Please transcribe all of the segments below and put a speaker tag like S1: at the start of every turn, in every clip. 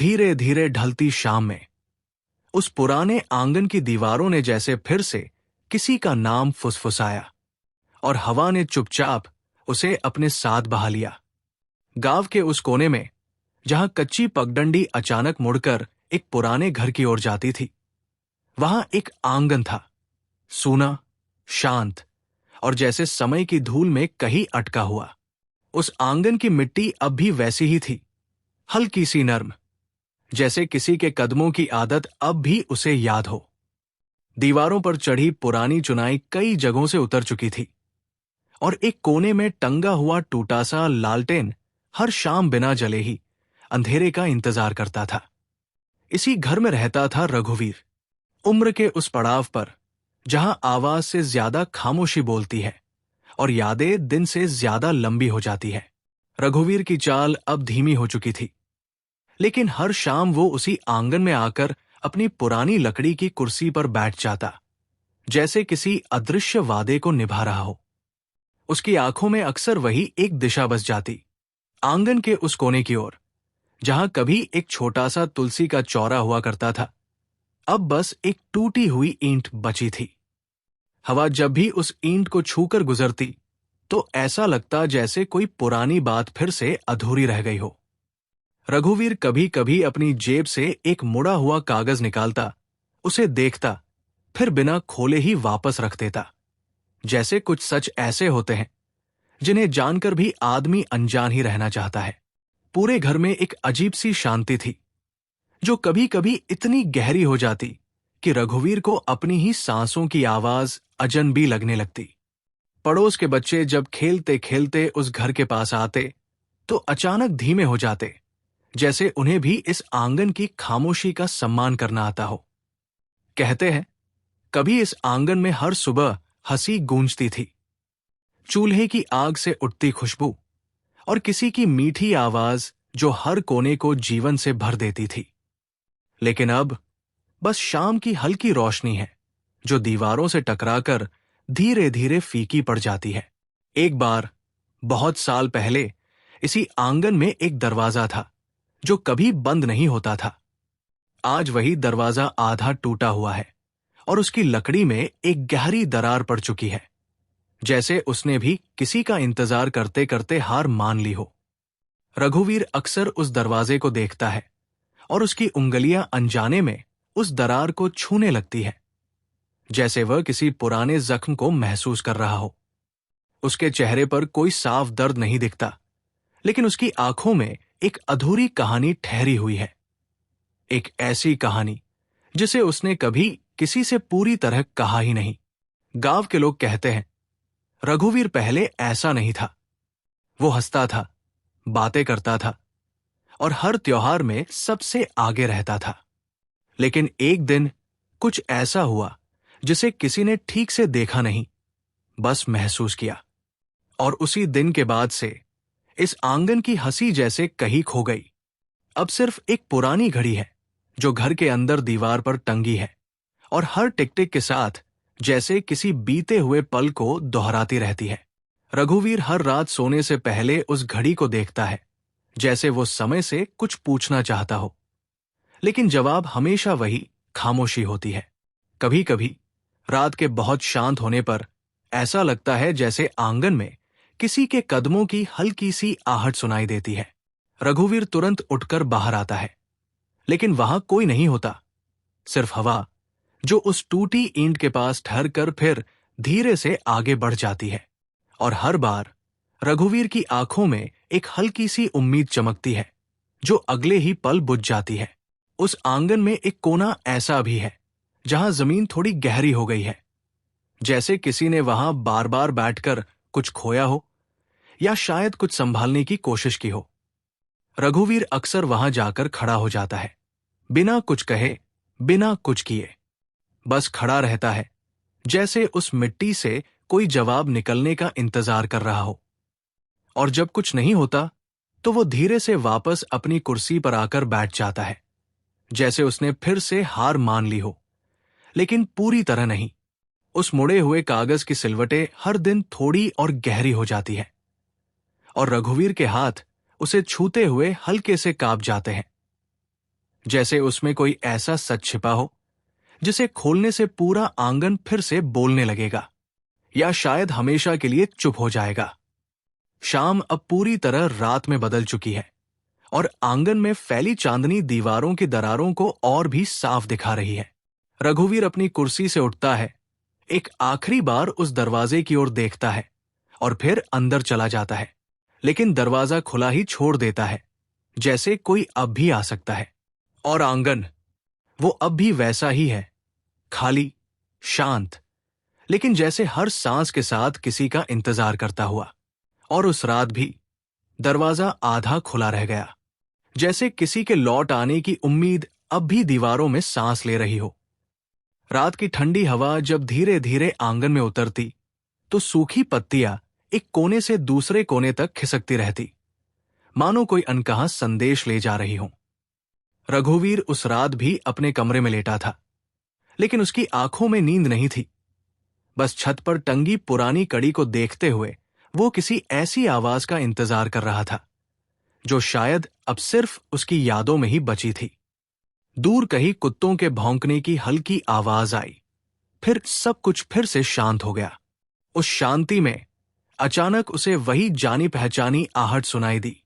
S1: धीरे धीरे ढलती शाम में उस पुराने आंगन की दीवारों ने जैसे फिर से किसी का नाम फुसफुसाया और हवा ने चुपचाप उसे अपने साथ बहा लिया। गांव के उस कोने में जहां कच्ची पगडंडी अचानक मुड़कर एक पुराने घर की ओर जाती थी, वहां एक आंगन था, सूना, शांत और जैसे समय की धूल में कहीं अटका हुआ। उस आंगन की मिट्टी अब भी वैसी ही थी, हल्की सी नर्म, जैसे किसी के कदमों की आदत अब भी उसे याद हो। दीवारों पर चढ़ी पुरानी चुनाई कई जगहों से उतर चुकी थी और एक कोने में टंगा हुआ टूटा सा लालटेन हर शाम बिना जले ही अंधेरे का इंतजार करता था। इसी घर में रहता था रघुवीर, उम्र के उस पड़ाव पर जहां आवाज से ज्यादा खामोशी बोलती है और यादें दिन से ज्यादा लंबी हो जाती है। रघुवीर की चाल अब धीमी हो चुकी थी, लेकिन हर शाम वो उसी आंगन में आकर अपनी पुरानी लकड़ी की कुर्सी पर बैठ जाता, जैसे किसी अदृश्य वादे को निभा रहा हो। उसकी आंखों में अक्सर वही एक दिशा बस जाती, आंगन के उस कोने की ओर जहां कभी एक छोटा सा तुलसी का चौरा हुआ करता था, अब बस एक टूटी हुई ईंट बची थी। हवा जब भी उस ईंट को छूकर गुजरती तो ऐसा लगता जैसे कोई पुरानी बात फिर से अधूरी रह गई हो। रघुवीर कभी कभी अपनी जेब से एक मुड़ा हुआ कागज निकालता, उसे देखता, फिर बिना खोले ही वापस रख देता, जैसे कुछ सच ऐसे होते हैं जिन्हें जानकर भी आदमी अनजान ही रहना चाहता है। पूरे घर में एक अजीब सी शांति थी, जो कभी कभी इतनी गहरी हो जाती कि रघुवीर को अपनी ही सांसों की आवाज अजनबी लगने लगती। पड़ोस के बच्चे जब खेलते खेलते उस घर के पास आते तो अचानक धीमे हो जाते, जैसे उन्हें भी इस आंगन की खामोशी का सम्मान करना आता हो। कहते हैं, कभी इस आंगन में हर सुबह हंसी गूंजती थी, चूल्हे की आग से उठती खुशबू और किसी की मीठी आवाज जो हर कोने को जीवन से भर देती थी। लेकिन अब बस शाम की हल्की रोशनी है जो दीवारों से टकराकर धीरे धीरे फीकी पड़ जाती है। एक बार बहुत साल पहले इसी आंगन में एक दरवाजा था जो कभी बंद नहीं होता था। आज वही दरवाजा आधा टूटा हुआ है और उसकी लकड़ी में एक गहरी दरार पड़ चुकी है, जैसे उसने भी किसी का इंतजार करते करते हार मान ली हो। रघुवीर अक्सर उस दरवाजे को देखता है और उसकी उंगलियां अनजाने में उस दरार को छूने लगती है, जैसे वह किसी पुराने जख्म को महसूस कर रहा हो। उसके चेहरे पर कोई साफ दर्द नहीं दिखता, लेकिन उसकी आंखों में एक अधूरी कहानी ठहरी हुई है, एक ऐसी कहानी जिसे उसने कभी किसी से पूरी तरह कहा ही नहीं। गांव के लोग कहते हैं, रघुवीर पहले ऐसा नहीं था। वो हंसता था, बातें करता था और हर त्योहार में सबसे आगे रहता था। लेकिन एक दिन कुछ ऐसा हुआ जिसे किसी ने ठीक से देखा नहीं, बस महसूस किया। और उसी दिन के बाद से इस आंगन की हंसी जैसे कहीं खो गई। अब सिर्फ एक पुरानी घड़ी है जो घर के अंदर दीवार पर टंगी है और हर टिक टिक के साथ जैसे किसी बीते हुए पल को दोहराती रहती है। रघुवीर हर रात सोने से पहले उस घड़ी को देखता है, जैसे वो समय से कुछ पूछना चाहता हो, लेकिन जवाब हमेशा वही खामोशी होती है। कभी कभी रात के बहुत शांत होने पर ऐसा लगता है जैसे आंगन में किसी के कदमों की हल्की सी आहट सुनाई देती है। रघुवीर तुरंत उठकर बाहर आता है, लेकिन वहां कोई नहीं होता, सिर्फ हवा जो उस टूटी ईंट के पास ठहर कर फिर धीरे से आगे बढ़ जाती है। और हर बार रघुवीर की आंखों में एक हल्की सी उम्मीद चमकती है जो अगले ही पल बुझ जाती है। उस आंगन में एक कोना ऐसा भी है जहां जमीन थोड़ी गहरी हो गई है, जैसे किसी ने वहां बार बार बैठकर कुछ खोया हो या शायद कुछ संभालने की कोशिश की हो। रघुवीर अक्सर वहां जाकर खड़ा हो जाता है, बिना कुछ कहे, बिना कुछ किए, बस खड़ा रहता है, जैसे उस मिट्टी से कोई जवाब निकलने का इंतजार कर रहा हो। और जब कुछ नहीं होता तो वो धीरे से वापस अपनी कुर्सी पर आकर बैठ जाता है, जैसे उसने फिर से हार मान ली हो, लेकिन पूरी तरह नहीं। उस मुड़े हुए कागज की सिलवटें हर दिन थोड़ी और गहरी हो जाती है और रघुवीर के हाथ उसे छूते हुए हल्के से कांप जाते हैं। जैसे उसमें कोई ऐसा सच छिपा हो जिसे खोलने से पूरा आंगन फिर से बोलने लगेगा, या शायद हमेशा के लिए चुप हो जाएगा। शाम अब पूरी तरह रात में बदल चुकी है और आंगन में फैली चांदनी दीवारों की दरारों को और भी साफ दिखा रही है। रघुवीर अपनी कुर्सी से उठता है, एक आखिरी बार उस दरवाजे की ओर देखता है और फिर अंदर चला जाता है, लेकिन दरवाजा खुला ही छोड़ देता है, जैसे कोई अब भी आ सकता है। और आंगन, वो अब भी वैसा ही है, खाली, शांत, लेकिन जैसे हर सांस के साथ किसी का इंतजार करता हुआ। और उस रात भी दरवाजा आधा खुला रह गया, जैसे किसी के लौट आने की उम्मीद अब भी दीवारों में सांस ले रही हो। रात की ठंडी हवा जब धीरे धीरे आंगन में उतरती तो सूखी पत्तियां एक कोने से दूसरे कोने तक खिसकती रहती, मानो कोई अनकहा संदेश ले जा रही हो। रघुवीर उस रात भी अपने कमरे में लेटा था, लेकिन उसकी आंखों में नींद नहीं थी। बस छत पर टंगी पुरानी कड़ी को देखते हुए वो किसी ऐसी आवाज का इंतजार कर रहा था जो शायद अब सिर्फ उसकी यादों में ही बची थी। दूर कहीं कुत्तों के भौंकने की हल्की आवाज आई, फिर सब कुछ फिर से शांत हो गया। उस शांति में अचानक उसे वही जानी पहचानी आहट सुनाई दी,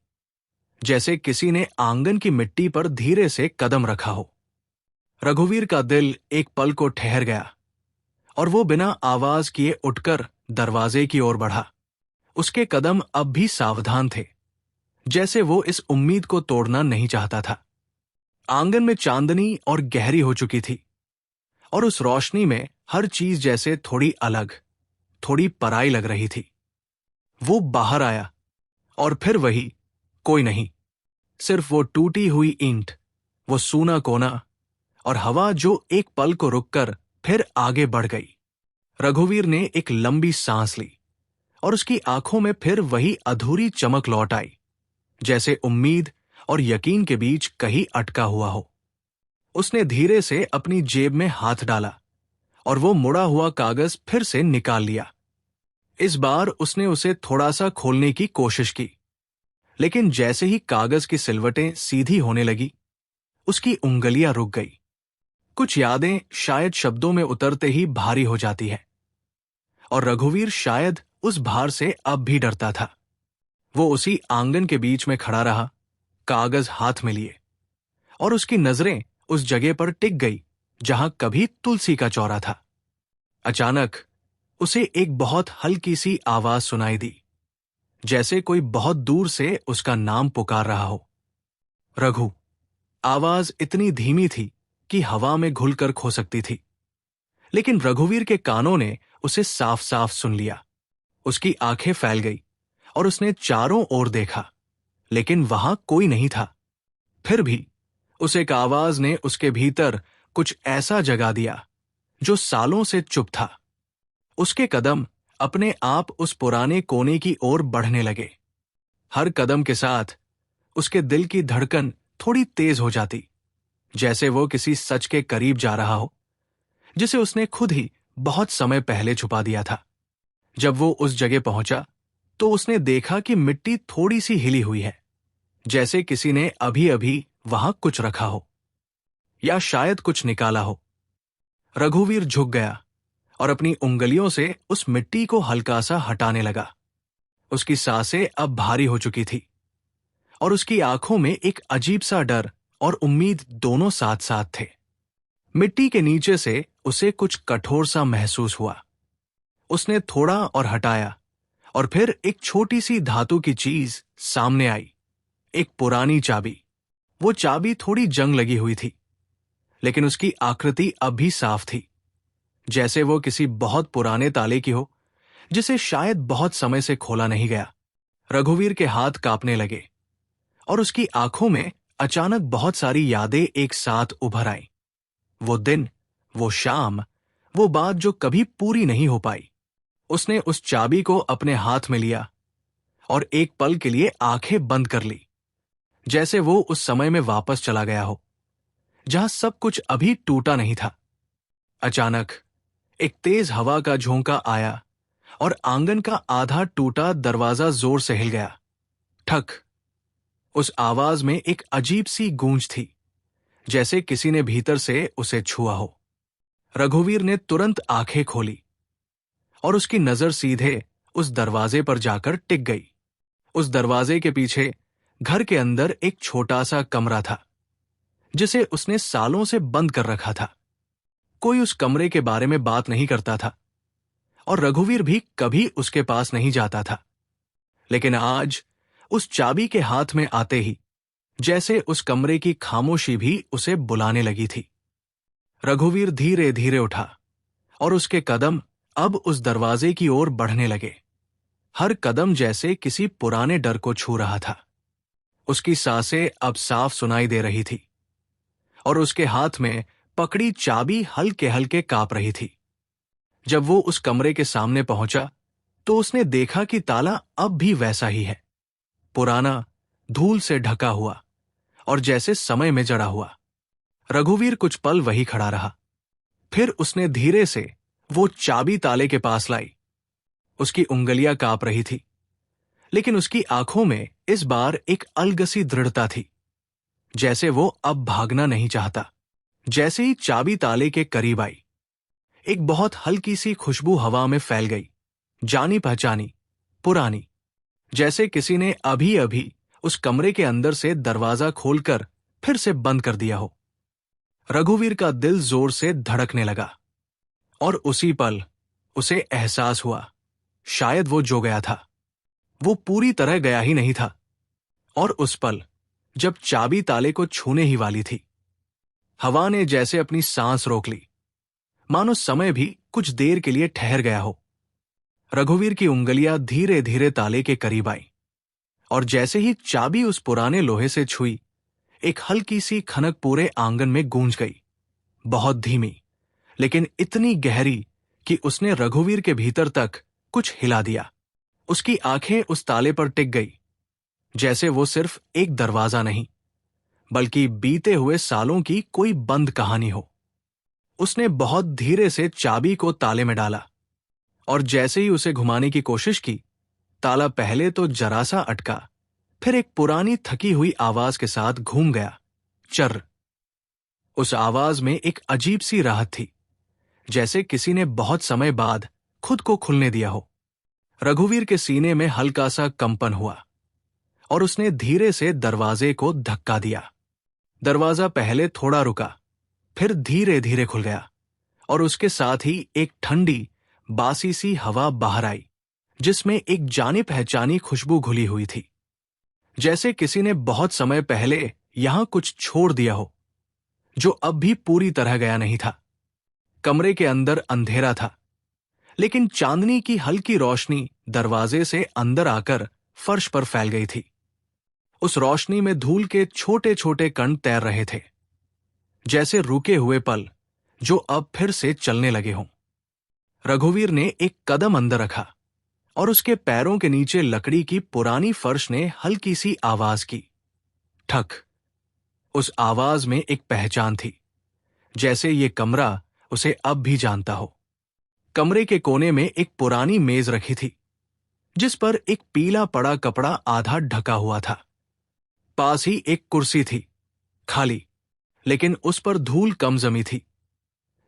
S1: जैसे किसी ने आंगन की मिट्टी पर धीरे से कदम रखा हो। रघुवीर का दिल एक पल को ठहर गया और वो बिना आवाज किए उठकर दरवाजे की ओर बढ़ा। उसके कदम अब भी सावधान थे, जैसे वो इस उम्मीद को तोड़ना नहीं चाहता था। आंगन में चांदनी और गहरी हो चुकी थी और उस रोशनी में हर चीज जैसे थोड़ी अलग, थोड़ी पराई लग रही थी। वो बाहर आया और फिर वही, कोई नहीं, सिर्फ वो टूटी हुई ईंट, वो सूना कोना और हवा जो एक पल को रुककर फिर आगे बढ़ गई। रघुवीर ने एक लंबी सांस ली और उसकी आंखों में फिर वही अधूरी चमक लौट आई, जैसे उम्मीद और यकीन के बीच कहीं अटका हुआ हो। उसने धीरे से अपनी जेब में हाथ डाला और वो मुड़ा हुआ कागज फिर से निकाल लिया। इस बार उसने उसे थोड़ा सा खोलने की कोशिश की, लेकिन जैसे ही कागज की सिलवटें सीधी होने लगी, उसकी उंगलियां रुक गई। कुछ यादें शायद शब्दों में उतरते ही भारी हो जाती है, और रघुवीर शायद उस भार से अब भी डरता था। वो उसी आंगन के बीच में खड़ा रहा, कागज हाथ में लिए, और उसकी नजरें उस जगह पर टिक गई जहां कभी तुलसी का चौरा था। अचानक उसे एक बहुत हल्की सी आवाज सुनाई दी, जैसे कोई बहुत दूर से उसका नाम पुकार रहा हो। रघु। आवाज इतनी धीमी थी कि हवा में घुलकर खो सकती थी, लेकिन रघुवीर के कानों ने उसे साफ साफ सुन लिया। उसकी आंखें फैल गई और उसने चारों ओर देखा, लेकिन वहां कोई नहीं था। फिर भी उस एक आवाज ने उसके भीतर कुछ ऐसा जगा दिया जो सालों से चुप था। उसके कदम अपने आप उस पुराने कोने की ओर बढ़ने लगे। हर कदम के साथ उसके दिल की धड़कन थोड़ी तेज हो जाती, जैसे वो किसी सच के करीब जा रहा हो जिसे उसने खुद ही बहुत समय पहले छुपा दिया था। जब वो उस जगह पहुंचा तो उसने देखा कि मिट्टी थोड़ी सी हिली हुई है, जैसे किसी ने अभी अभी वहां कुछ रखा हो, या शायद कुछ निकाला हो। रघुवीर झुक गया और अपनी उंगलियों से उस मिट्टी को हल्का सा हटाने लगा। उसकी सांसें अब भारी हो चुकी थी और उसकी आंखों में एक अजीब सा डर और उम्मीद दोनों साथ साथ थे। मिट्टी के नीचे से उसे कुछ कठोर सा महसूस हुआ। उसने थोड़ा और हटाया, और फिर एक छोटी सी धातु की चीज सामने आई, एक पुरानी चाबी। वो चाबी थोड़ी जंग लगी हुई थी, लेकिन उसकी आकृति अब भी साफ थी, जैसे वो किसी बहुत पुराने ताले की हो जिसे शायद बहुत समय से खोला नहीं गया। रघुवीर के हाथ कांपने लगे और उसकी आंखों में अचानक बहुत सारी यादें एक साथ उभर आईं। वो दिन, वो शाम, वो बात जो कभी पूरी नहीं हो पाई। उसने उस चाबी को अपने हाथ में लिया और एक पल के लिए आंखें बंद कर ली, जैसे वो उस समय में वापस चला गया हो जहां सब कुछ अभी टूटा नहीं था। अचानक एक तेज हवा का झोंका आया और आंगन का आधा टूटा दरवाजा जोर से हिल गया। ठक। उस आवाज में एक अजीब सी गूंज थी, जैसे किसी ने भीतर से उसे छुआ हो। रघुवीर ने तुरंत आंखें खोली और उसकी नजर सीधे उस दरवाजे पर जाकर टिक गई। उस दरवाजे के पीछे घर के अंदर एक छोटा सा कमरा था जिसे उसने सालों से बंद कर रखा था। कोई उस कमरे के बारे में बात नहीं करता था और रघुवीर भी कभी उसके पास नहीं जाता था। लेकिन आज उस चाबी के हाथ में आते ही जैसे उस कमरे की खामोशी भी उसे बुलाने लगी थी। रघुवीर धीरे धीरे उठा और उसके कदम अब उस दरवाजे की ओर बढ़ने लगे। हर कदम जैसे किसी पुराने डर को छू रहा था। उसकी सांसें अब साफ सुनाई दे रही थी और उसके हाथ में पकड़ी चाबी हल्के हल्के कांप रही थी। जब वो उस कमरे के सामने पहुंचा तो उसने देखा कि ताला अब भी वैसा ही है, पुराना, धूल से ढका हुआ और जैसे समय में जड़ा हुआ। रघुवीर कुछ पल वही खड़ा रहा। फिर उसने धीरे से वो चाबी ताले के पास लाई। उसकी उंगलियां कांप रही थी, लेकिन उसकी आंखों में इस बार एक अलगसी दृढ़ता थी, जैसे वो अब भागना नहीं चाहता। जैसे ही चाबी ताले के करीब आई, एक बहुत हल्की सी खुशबू हवा में फैल गई, जानी पहचानी, पुरानी, जैसे किसी ने अभी अभी उस कमरे के अंदर से दरवाजा खोलकर फिर से बंद कर दिया हो। रघुवीर का दिल जोर से धड़कने लगा और उसी पल उसे एहसास हुआ, शायद वो जो गया था वो पूरी तरह गया ही नहीं था। और उस पल जब चाबी ताले को छूने ही वाली थी, हवा ने जैसे अपनी सांस रोक ली, मानो समय भी कुछ देर के लिए ठहर गया हो। रघुवीर की उंगलियां धीरे धीरे ताले के करीब आई और जैसे ही चाबी उस पुराने लोहे से छुई, एक हल्की सी खनक पूरे आंगन में गूंज गई, बहुत धीमी, लेकिन इतनी गहरी कि उसने रघुवीर के भीतर तक कुछ हिला दिया। उसकी आंखें उस ताले पर टिक गई, जैसे वो सिर्फ एक दरवाजा नहीं, बल्कि बीते हुए सालों की कोई बंद कहानी हो। उसने बहुत धीरे से चाबी को ताले में डाला और जैसे ही उसे घुमाने की कोशिश की, ताला पहले तो जरा सा अटका, फिर एक पुरानी थकी हुई आवाज के साथ घूम गया, चर्र। उस आवाज में एक अजीब सी राहत थी, जैसे किसी ने बहुत समय बाद खुद को खुलने दिया हो। रघुवीर के सीने में हल्का सा कंपन हुआ और उसने धीरे से दरवाजे को धक्का दिया। दरवाजा पहले थोड़ा रुका, फिर धीरे धीरे खुल गया और उसके साथ ही एक ठंडी, बासी सी हवा बाहर आई, जिसमें एक जानी पहचानी खुशबू घुली हुई थी, जैसे किसी ने बहुत समय पहले यहां कुछ छोड़ दिया हो, जो अब भी पूरी तरह गया नहीं था। कमरे के अंदर अंधेरा था, लेकिन चांदनी की हल्की रोशनी दरवाजे से अंदर आकर फर्श पर फैल गई थी। उस रोशनी में धूल के छोटे छोटे कण तैर रहे थे, जैसे रुके हुए पल जो अब फिर से चलने लगे हों। रघुवीर ने एक कदम अंदर रखा और उसके पैरों के नीचे लकड़ी की पुरानी फर्श ने हल्की सी आवाज की, ठक। उस आवाज में एक पहचान थी, जैसे ये कमरा उसे अब भी जानता हो। कमरे के कोने में एक पुरानी मेज रखी थी, जिस पर एक पीला पड़ा कपड़ा आधा ढका हुआ था। पास ही एक कुर्सी थी, खाली, लेकिन उस पर धूल कम जमी थी,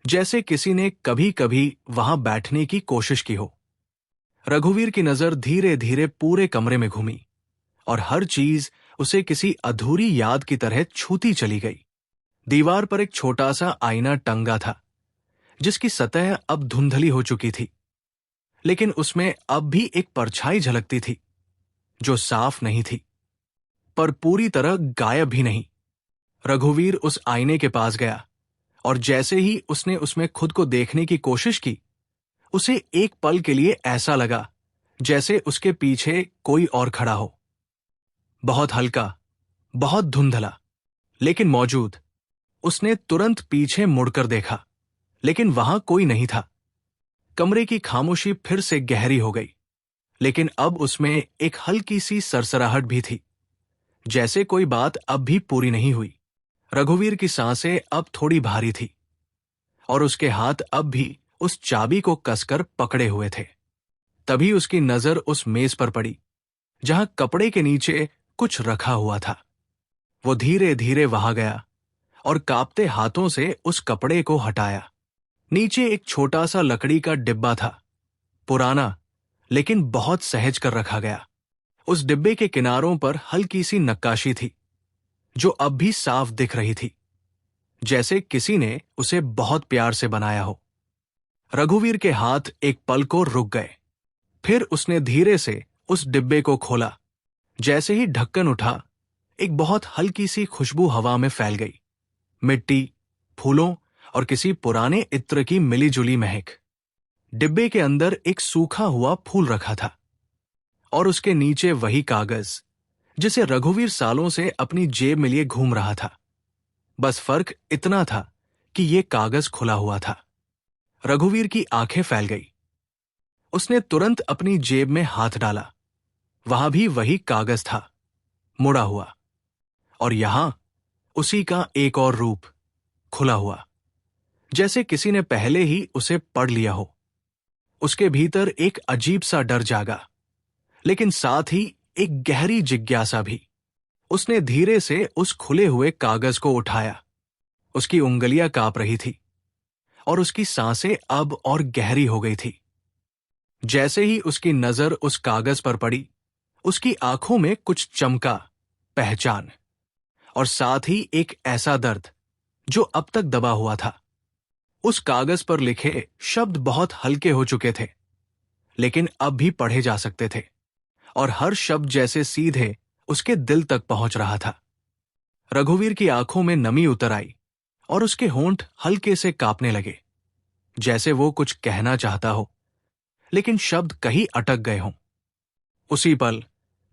S1: जैसे किसी ने कभी कभी वहां बैठने की कोशिश की हो। रघुवीर की नजर धीरे धीरे पूरे कमरे में घूमी और हर चीज उसे किसी अधूरी याद की तरह छूती चली गई। दीवार पर एक छोटा सा आईना टंगा था, जिसकी सतह अब धुंधली हो चुकी थी, लेकिन उसमें अब भी एक परछाई झलकती थी, जो साफ नहीं थी, पर पूरी तरह गायब भी नहीं। रघुवीर उस आईने के पास गया और जैसे ही उसने उसमें खुद को देखने की कोशिश की, उसे एक पल के लिए ऐसा लगा जैसे उसके पीछे कोई और खड़ा हो, बहुत हल्का, बहुत धुंधला, लेकिन मौजूद। उसने तुरंत पीछे मुड़कर देखा, लेकिन वहां कोई नहीं था। कमरे की खामोशी फिर से गहरी हो गई, लेकिन अब उसमें एक हल्की सी सरसराहट भी थी, जैसे कोई बात अब भी पूरी नहीं हुई। रघुवीर की सांसें अब थोड़ी भारी थी और उसके हाथ अब भी उस चाबी को कसकर पकड़े हुए थे। तभी उसकी नजर उस मेज पर पड़ी, जहां कपड़े के नीचे कुछ रखा हुआ था। वो धीरे धीरे वहां गया और कांपते हाथों से उस कपड़े को हटाया। नीचे एक छोटा सा लकड़ी का डिब्बा था, पुराना लेकिन बहुत सहज कर रखा गया। उस डिब्बे के किनारों पर हल्की सी नक्काशी थी, जो अब भी साफ दिख रही थी, जैसे किसी ने उसे बहुत प्यार से बनाया हो। रघुवीर के हाथ एक पल को रुक गए। फिर उसने धीरे से उस डिब्बे को खोला। जैसे ही ढक्कन उठा, एक बहुत हल्की सी खुशबू हवा में फैल गई। मिट्टी, फूलों और किसी पुराने इत्र की मिलीजुली महक। डिब्बे के अंदर एक सूखा हुआ फूल रखा था और उसके नीचे वही कागज जिसे रघुवीर सालों से अपनी जेब में लिए घूम रहा था। बस फर्क इतना था कि यह कागज खुला हुआ था। रघुवीर की आंखें फैल गई। उसने तुरंत अपनी जेब में हाथ डाला। वहां भी वही कागज था, मुड़ा हुआ, और यहां उसी का एक और रूप, खुला हुआ, जैसे किसी ने पहले ही उसे पढ़ लिया हो। उसके भीतर एक अजीब सा डर जागा, लेकिन साथ ही एक गहरी जिज्ञासा भी। उसने धीरे से उस खुले हुए कागज को उठाया। उसकी उंगलियां कांप रही थी और उसकी सांसें अब और गहरी हो गई थी। जैसे ही उसकी नजर उस कागज पर पड़ी, उसकी आंखों में कुछ चमका, पहचान, और साथ ही एक ऐसा दर्द जो अब तक दबा हुआ था। उस कागज पर लिखे शब्द बहुत हल्के हो चुके थे, लेकिन अब भी पढ़े जा सकते थे, और हर शब्द जैसे सीधे उसके दिल तक पहुंच रहा था। रघुवीर की आंखों में नमी उतर आई और उसके होंठ हल्के से कांपने लगे, जैसे वो कुछ कहना चाहता हो, लेकिन शब्द कहीं अटक गए हों। उसी पल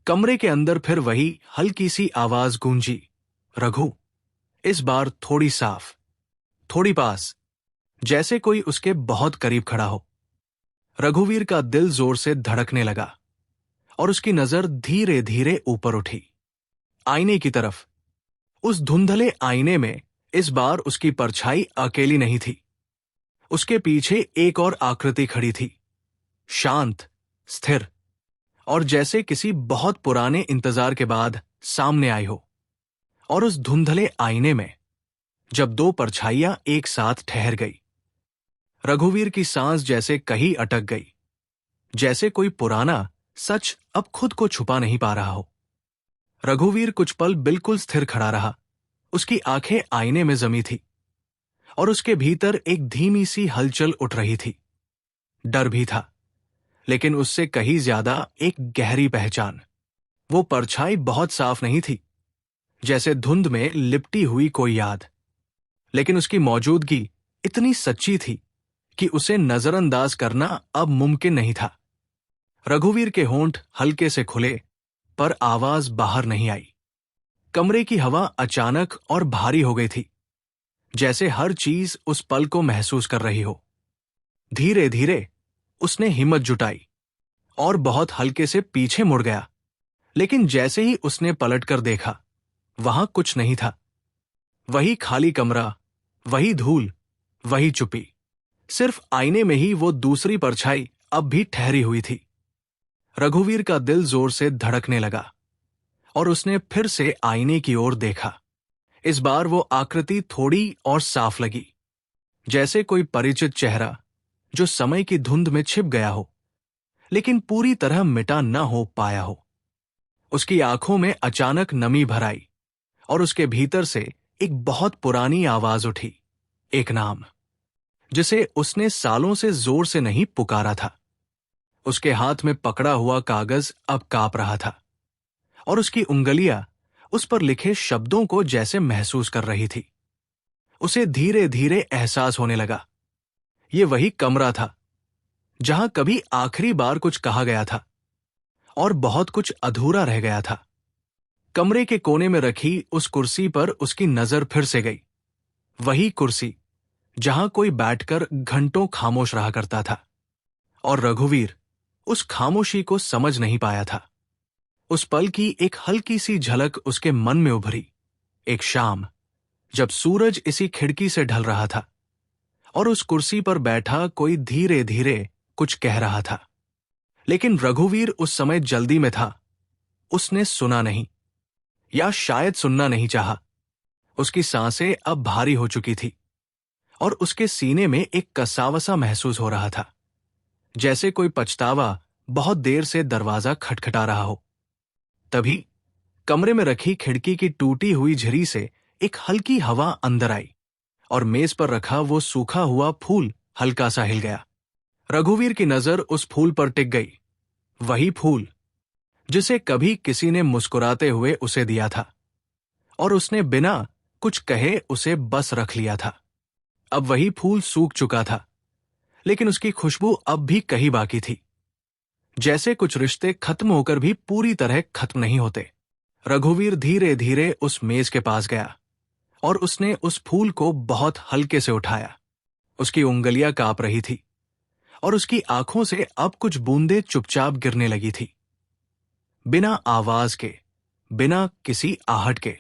S1: कमरे के अंदर फिर वही हल्की सी आवाज गूंजी, रघु। इस बार थोड़ी साफ, थोड़ी पास, जैसे कोई उसके बहुत करीब खड़ा हो। रघुवीर का दिल जोर से धड़कने लगा और उसकी नजर धीरे धीरे ऊपर उठी, आईने की तरफ। उस धुंधले आईने में इस बार उसकी परछाई अकेली नहीं थी। उसके पीछे एक और आकृति खड़ी थी, शांत, स्थिर, और जैसे किसी बहुत पुराने इंतजार के बाद सामने आई हो। और उस धुंधले आईने में जब दो परछाइयां एक साथ ठहर गई, रघुवीर की सांस जैसे कहीं अटक गई, जैसे कोई पुराना सच अब खुद को छुपा नहीं पा रहा हो। रघुवीर कुछ पल बिल्कुल स्थिर खड़ा रहा। उसकी आंखें आईने में जमी थी और उसके भीतर एक धीमी सी हलचल उठ रही थी। डर भी था, लेकिन उससे कहीं ज्यादा एक गहरी पहचान। वो परछाई बहुत साफ नहीं थी, जैसे धुंध में लिपटी हुई कोई याद, लेकिन उसकी मौजूदगी इतनी सच्ची थी कि उसे नजरअंदाज करना अब मुमकिन नहीं था। रघुवीर के होंठ हल्के से खुले, पर आवाज बाहर नहीं आई। कमरे की हवा अचानक और भारी हो गई थी, जैसे हर चीज उस पल को महसूस कर रही हो। धीरे धीरे उसने हिम्मत जुटाई और बहुत हल्के से पीछे मुड़ गया, लेकिन जैसे ही उसने पलटकर देखा, वहां कुछ नहीं था। वही खाली कमरा, वही धूल, वही चुप्पी। सिर्फ आईने में ही वो दूसरी परछाई अब भी ठहरी हुई थी। रघुवीर का दिल जोर से धड़कने लगा और उसने फिर से आईने की ओर देखा। इस बार वो आकृति थोड़ी और साफ लगी, जैसे कोई परिचित चेहरा जो समय की धुंध में छिप गया हो, लेकिन पूरी तरह मिटा न हो पाया हो। उसकी आंखों में अचानक नमी भर आई और उसके भीतर से एक बहुत पुरानी आवाज उठी, एक नाम जिसे उसने सालों से जोर से नहीं पुकारा था। उसके हाथ में पकड़ा हुआ कागज अब कांप रहा था और उसकी उंगलियां उस पर लिखे शब्दों को जैसे महसूस कर रही थी। उसे धीरे धीरे एहसास होने लगा, ये वही कमरा था जहां कभी आखिरी बार कुछ कहा गया था और बहुत कुछ अधूरा रह गया था। कमरे के कोने में रखी उस कुर्सी पर उसकी नजर फिर से गई। वही कुर्सी जहां कोई बैठकर घंटों खामोश रहा करता था, और रघुवीर उस खामोशी को समझ नहीं पाया था। उस पल की एक हल्की सी झलक उसके मन में उभरी, एक शाम जब सूरज इसी खिड़की से ढल रहा था और उस कुर्सी पर बैठा कोई धीरे धीरे कुछ कह रहा था। लेकिन रघुवीर उस समय जल्दी में था। उसने सुना नहीं, या शायद सुनना नहीं चाहा। उसकी सांसें अब भारी हो चुकी थी और उसके सीने में एक कसावसा महसूस हो रहा था, जैसे कोई पछतावा बहुत देर से दरवाजा खटखटा रहा हो। तभी कमरे में रखी खिड़की की टूटी हुई झिरी से एक हल्की हवा अंदर आई और मेज पर रखा वो सूखा हुआ फूल हल्का सा हिल गया। रघुवीर की नजर उस फूल पर टिक गई, वही फूल जिसे कभी किसी ने मुस्कुराते हुए उसे दिया था और उसने बिना कुछ कहे उसे बस रख लिया था। अब वही फूल सूख चुका था, लेकिन उसकी खुशबू अब भी कहीं बाकी थी, जैसे कुछ रिश्ते खत्म होकर भी पूरी तरह खत्म नहीं होते। रघुवीर धीरे धीरे उस मेज के पास गया और उसने उस फूल को बहुत हल्के से उठाया। उसकी उंगलियां कांप रही थी और उसकी आंखों से अब कुछ बूंदें चुपचाप गिरने लगी थी, बिना आवाज के, बिना किसी आहट के।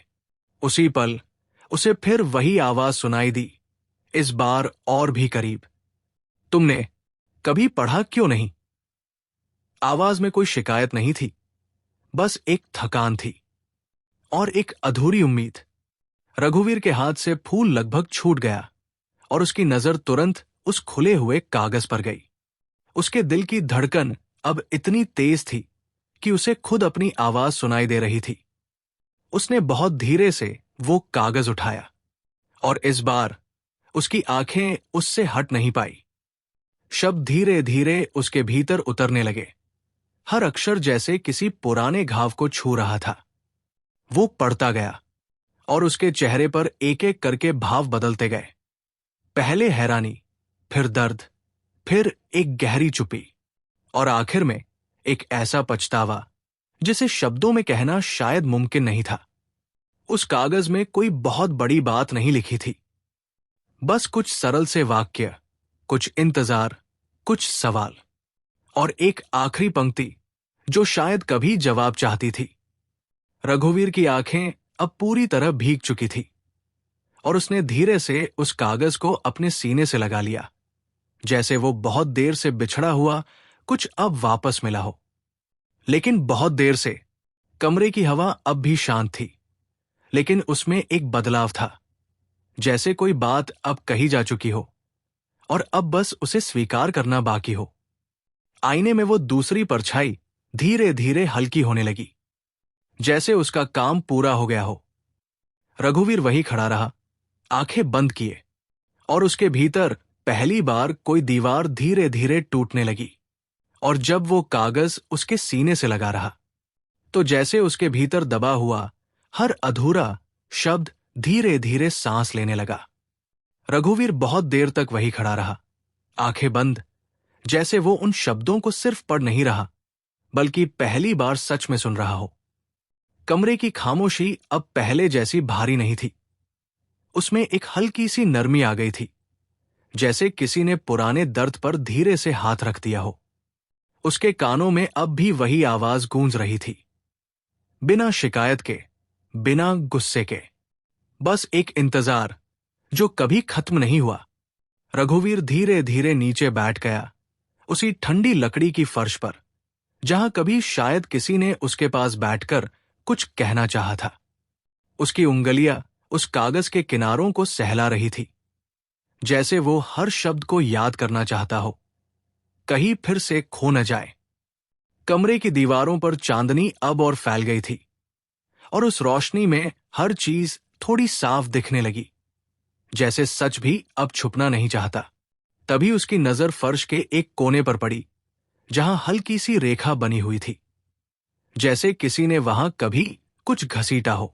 S1: उसी पल उसे फिर वही आवाज सुनाई दी, इस बार और भी करीब। तुमने कभी पढ़ा क्यों नहीं? आवाज में कोई शिकायत नहीं थी, बस एक थकान थी और एक अधूरी उम्मीद। रघुवीर के हाथ से फूल लगभग छूट गया और उसकी नजर तुरंत उस खुले हुए कागज पर गई। उसके दिल की धड़कन अब इतनी तेज थी कि उसे खुद अपनी आवाज सुनाई दे रही थी। उसने बहुत धीरे से वो कागज उठाया और इस बार उसकी आंखें उससे हट नहीं पाई। शब्द धीरे धीरे उसके भीतर उतरने लगे, हर अक्षर जैसे किसी पुराने घाव को छू रहा था। वो पढ़ता गया और उसके चेहरे पर एक एक करके भाव बदलते गए। पहले हैरानी, फिर दर्द, फिर एक गहरी चुप्पी और आखिर में एक ऐसा पछतावा जिसे शब्दों में कहना शायद मुमकिन नहीं था। उस कागज में कोई बहुत बड़ी बात नहीं लिखी थी, बस कुछ सरल से वाक्य, कुछ इंतजार, कुछ सवाल और एक आखिरी पंक्ति जो शायद कभी जवाब चाहती थी। रघुवीर की आंखें अब पूरी तरह भीग चुकी थी और उसने धीरे से उस कागज को अपने सीने से लगा लिया, जैसे वो बहुत देर से बिछड़ा हुआ कुछ अब वापस मिला हो। लेकिन बहुत देर से कमरे की हवा अब भी शांत थी, लेकिन उसमें एक बदलाव था, जैसे कोई बात अब कही जा चुकी हो और अब बस उसे स्वीकार करना बाकी हो। आईने में वो दूसरी परछाई धीरे धीरे हल्की होने लगी, जैसे उसका काम पूरा हो गया हो। रघुवीर वहीं खड़ा रहा, आंखें बंद किए, और उसके भीतर पहली बार कोई दीवार धीरे धीरे टूटने लगी। और जब वो कागज उसके सीने से लगा रहा, तो जैसे उसके भीतर दबा हुआ हर अधूरा शब्द धीरे धीरे सांस लेने लगा। रघुवीर बहुत देर तक वहीं खड़ा रहा, आंखें बंद, जैसे वो उन शब्दों को सिर्फ पढ़ नहीं रहा, बल्कि पहली बार सच में सुन रहा हो। कमरे की खामोशी अब पहले जैसी भारी नहीं थी, उसमें एक हल्की सी नरमी आ गई थी, जैसे किसी ने पुराने दर्द पर धीरे से हाथ रख दिया हो। उसके कानों में अब भी वही आवाज गूंज रही थी, बिना शिकायत के, बिना गुस्से के, बस एक इंतजार जो कभी खत्म नहीं हुआ। रघुवीर धीरे धीरे नीचे बैठ गया, उसी ठंडी लकड़ी की फर्श पर, जहां कभी शायद किसी ने उसके पास बैठकर कुछ कहना चाहा था। उसकी उंगलियां उस कागज के किनारों को सहला रही थी, जैसे वो हर शब्द को याद करना चाहता हो, कहीं फिर से खो न जाए। कमरे की दीवारों पर चांदनी अब और फैल गई थी और उस रोशनी में हर चीज थोड़ी साफ दिखने लगी, जैसे सच भी अब छुपना नहीं चाहता। तभी उसकी नजर फर्श के एक कोने पर पड़ी, जहां हल्की सी रेखा बनी हुई थी, जैसे किसी ने वहां कभी कुछ घसीटा हो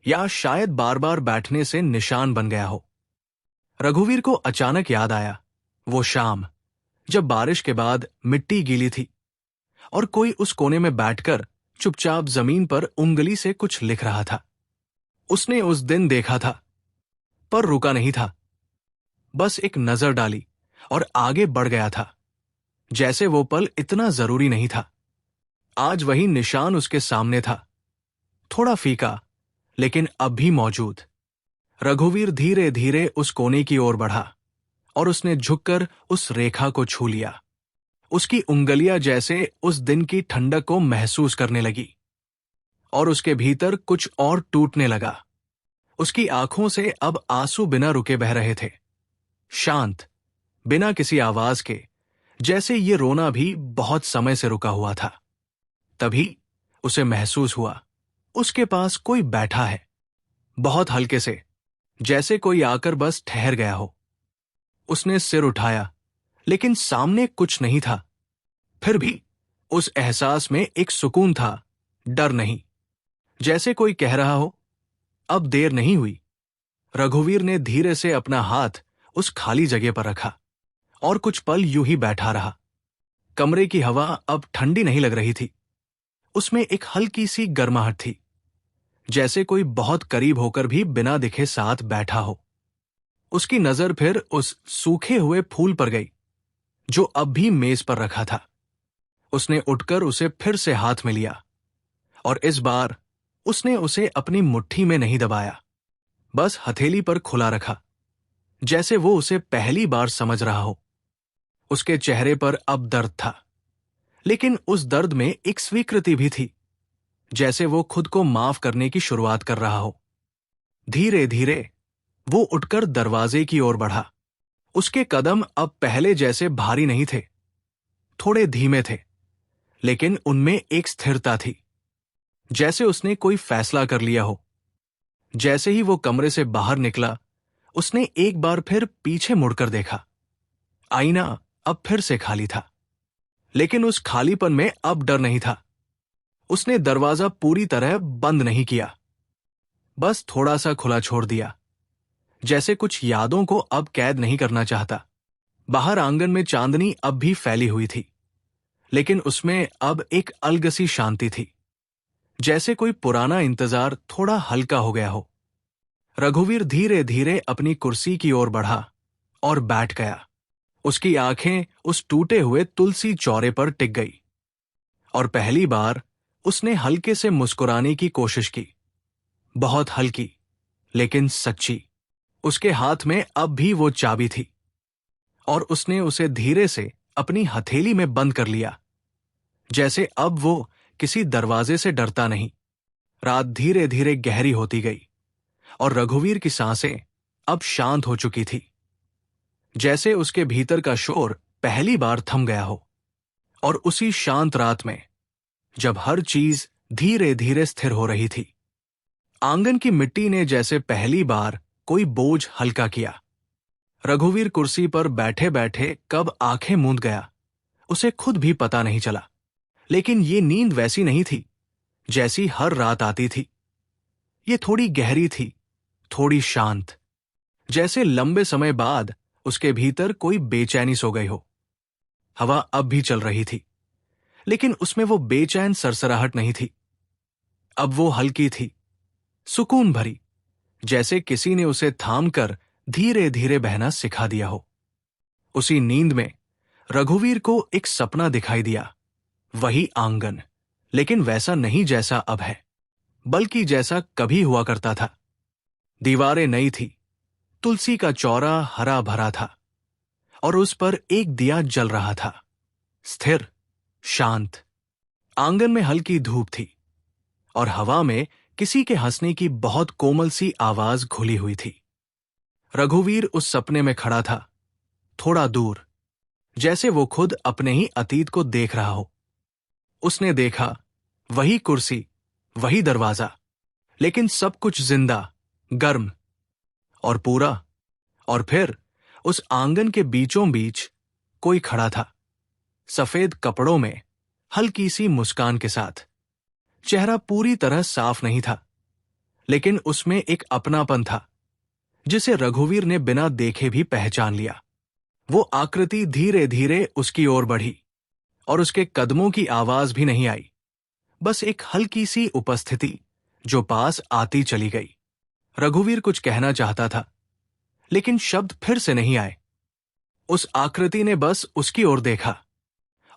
S1: या शायद बार बार बैठने से निशान बन गया हो। रघुवीर को अचानक याद आया वो शाम जब बारिश के बाद मिट्टी गीली थी और कोई उस कोने में बैठकर चुपचाप जमीन पर उंगली से कुछ लिख रहा था। उसने उस दिन देखा था, पर रुका नहीं था, बस एक नजर डाली और आगे बढ़ गया था, जैसे वो पल इतना जरूरी नहीं था। आज वही निशान उसके सामने था, थोड़ा फीका लेकिन अब भी मौजूद। रघुवीर धीरे धीरे उस कोने की ओर बढ़ा और उसने झुककर उस रेखा को छू लिया। उसकी उंगलियां जैसे उस दिन की ठंडक को महसूस करने लगी और उसके भीतर कुछ और टूटने लगा। उसकी आंखों से अब आंसू बिना रुके बह रहे थे, शांत, बिना किसी आवाज के, जैसे ये रोना भी बहुत समय से रुका हुआ था। तभी उसे महसूस हुआ उसके पास कोई बैठा है, बहुत हल्के से, जैसे कोई आकर बस ठहर गया हो। उसने सिर उठाया, लेकिन सामने कुछ नहीं था। फिर भी उस एहसास में एक सुकून था, डर नहीं। जैसे कोई कह रहा हो, अब देर नहीं हुई। रघुवीर ने धीरे से अपना हाथ उस खाली जगह पर रखा और कुछ पल यूं ही बैठा रहा। कमरे की हवा अब ठंडी नहीं लग रही थी, उसमें एक हल्की सी गर्माहट थी, जैसे कोई बहुत करीब होकर भी बिना दिखे साथ बैठा हो। उसकी नजर फिर उस सूखे हुए फूल पर गई जो अब भी मेज पर रखा था। उसने उठकर उसे फिर से हाथ में लिया और इस बार उसने उसे अपनी मुट्ठी में नहीं दबाया, बस हथेली पर खुला रखा, जैसे वो उसे पहली बार समझ रहा हो। उसके चेहरे पर अब दर्द था, लेकिन उस दर्द में एक स्वीकृति भी थी, जैसे वो खुद को माफ करने की शुरुआत कर रहा हो। धीरे धीरे वो उठकर दरवाजे की ओर बढ़ा। उसके कदम अब पहले जैसे भारी नहीं थे, थोड़े धीमे थे, लेकिन उनमें एक स्थिरता थी, जैसे उसने कोई फैसला कर लिया हो। जैसे ही वो कमरे से बाहर निकला, उसने एक बार फिर पीछे मुड़कर देखा। आईना अब फिर से खाली था, लेकिन उस खालीपन में अब डर नहीं था। उसने दरवाजा पूरी तरह बंद नहीं किया, बस थोड़ा सा खुला छोड़ दिया, जैसे कुछ यादों को अब कैद नहीं करना चाहता। बाहर आंगन में चांदनी अब भी फैली हुई थी, लेकिन उसमें अब एक अलग-सी शांति थी, जैसे कोई पुराना इंतजार थोड़ा हल्का हो गया हो। रघुवीर धीरे धीरे अपनी कुर्सी की ओर बढ़ा और बैठ गया। उसकी आंखें उस टूटे हुए तुलसी चौरे पर टिक गई और पहली बार उसने हल्के से मुस्कुराने की कोशिश की, बहुत हल्की लेकिन सच्ची। उसके हाथ में अब भी वो चाबी थी और उसने उसे धीरे से अपनी हथेली में बंद कर लिया, जैसे अब वो किसी दरवाजे से डरता नहीं। रात धीरे धीरे गहरी होती गई और रघुवीर की सांसें अब शांत हो चुकी थी, जैसे उसके भीतर का शोर पहली बार थम गया हो। और उसी शांत रात में, जब हर चीज धीरे धीरे स्थिर हो रही थी, आंगन की मिट्टी ने जैसे पहली बार कोई बोझ हल्का किया। रघुवीर कुर्सी पर बैठे बैठे कब आंखें मूंद गया, उसे खुद भी पता नहीं चला। लेकिन ये नींद वैसी नहीं थी जैसी हर रात आती थी। ये थोड़ी गहरी थी, थोड़ी शांत, जैसे लंबे समय बाद उसके भीतर कोई बेचैनी सो गई हो। हवा अब भी चल रही थी, लेकिन उसमें वो बेचैन सरसराहट नहीं थी। अब वो हल्की थी, सुकून भरी, जैसे किसी ने उसे थामकर धीरे धीरे बहना सिखा दिया हो। उसी नींद में रघुवीर को एक सपना दिखाई दिया, वही आंगन, लेकिन वैसा नहीं जैसा अब है, बल्कि जैसा कभी हुआ करता था। दीवारें नई थी, तुलसी का चौरा हरा भरा था और उस पर एक दिया जल रहा था, स्थिर, शांत। आंगन में हल्की धूप थी और हवा में किसी के हंसने की बहुत कोमल सी आवाज घुली हुई थी। रघुवीर उस सपने में खड़ा था, थोड़ा दूर, जैसे वो खुद अपने ही अतीत को देख रहा हो। उसने देखा, वही कुर्सी, वही दरवाजा, लेकिन सब कुछ जिंदा, गर्म और पूरा। और फिर उस आंगन के बीचों बीच कोई खड़ा था, सफेद कपड़ों में, हल्की सी मुस्कान के साथ। चेहरा पूरी तरह साफ नहीं था, लेकिन उसमें एक अपनापन था जिसे रघुवीर ने बिना देखे भी पहचान लिया। वो आकृति धीरे धीरे उसकी ओर बढ़ी और उसके कदमों की आवाज भी नहीं आई, बस एक हल्की सी उपस्थिति जो पास आती चली गई। रघुवीर कुछ कहना चाहता था, लेकिन शब्द फिर से नहीं आए। उस आकृति ने बस उसकी ओर देखा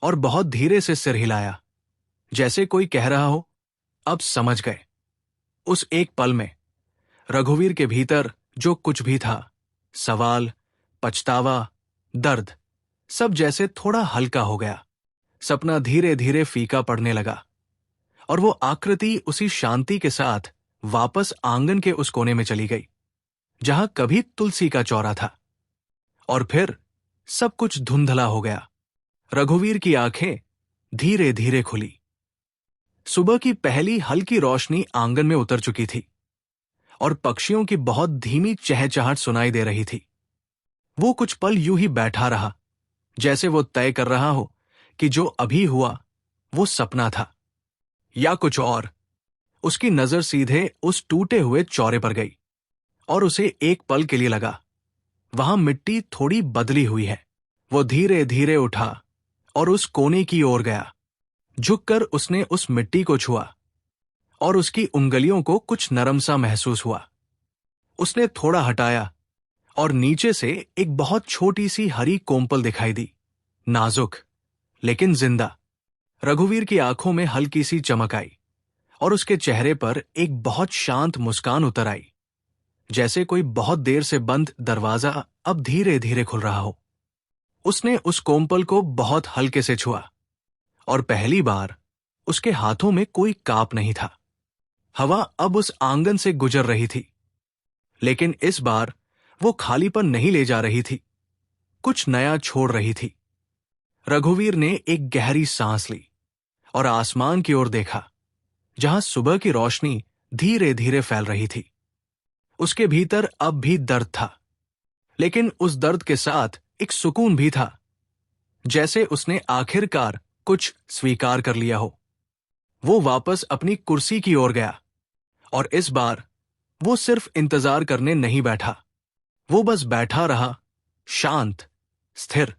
S1: और बहुत धीरे से सिर हिलाया, जैसे कोई कह रहा हो, अब समझ गए। उस एक पल में रघुवीर के भीतर जो कुछ भी था, सवाल, पछतावा, दर्द, सब जैसे थोड़ा हल्का हो गया। सपना धीरे धीरे फीका पड़ने लगा और वो आकृति उसी शांति के साथ वापस आंगन के उस कोने में चली गई जहां कभी तुलसी का चौरा था। और फिर सब कुछ धुंधला हो गया। रघुवीर की आंखें धीरे धीरे खुली। सुबह की पहली हल्की रोशनी आंगन में उतर चुकी थी और पक्षियों की बहुत धीमी चहचहाट सुनाई दे रही थी। वो कुछ पल यूं ही बैठा रहा, जैसे वो तय कर रहा हो कि जो अभी हुआ वो सपना था या कुछ और। उसकी नजर सीधे उस टूटे हुए चौरे पर गई और उसे एक पल के लिए लगा वहां मिट्टी थोड़ी बदली हुई है। वो धीरे धीरे उठा और उस कोने की ओर गया। झुककर उसने उस मिट्टी को छुआ और उसकी उंगलियों को कुछ नरम सा महसूस हुआ। उसने थोड़ा हटाया और नीचे से एक बहुत छोटी सी हरी कोम्पल दिखाई दी, नाजुक लेकिन जिंदा। रघुवीर की आंखों में हल्की सी चमक आई और उसके चेहरे पर एक बहुत शांत मुस्कान उतर आई, जैसे कोई बहुत देर से बंद दरवाजा अब धीरे धीरे खुल रहा हो। उसने उस कोम्पल को बहुत हल्के से छुआ और पहली बार उसके हाथों में कोई कांप नहीं था। हवा अब उस आंगन से गुजर रही थी, लेकिन इस बार वो खालीपन नहीं ले जा रही थी, कुछ नया छोड़ रही थी। रघुवीर ने एक गहरी सांस ली और आसमान की ओर देखा, जहां सुबह की रोशनी धीरे धीरे फैल रही थी। उसके भीतर अब भी दर्द था, लेकिन उस दर्द के साथ एक सुकून भी था, जैसे उसने आखिरकार कुछ स्वीकार कर लिया हो। वो वापस अपनी कुर्सी की ओर गया और इस बार वो सिर्फ इंतजार करने नहीं बैठा। वो बस बैठा रहा, शांत, स्थिर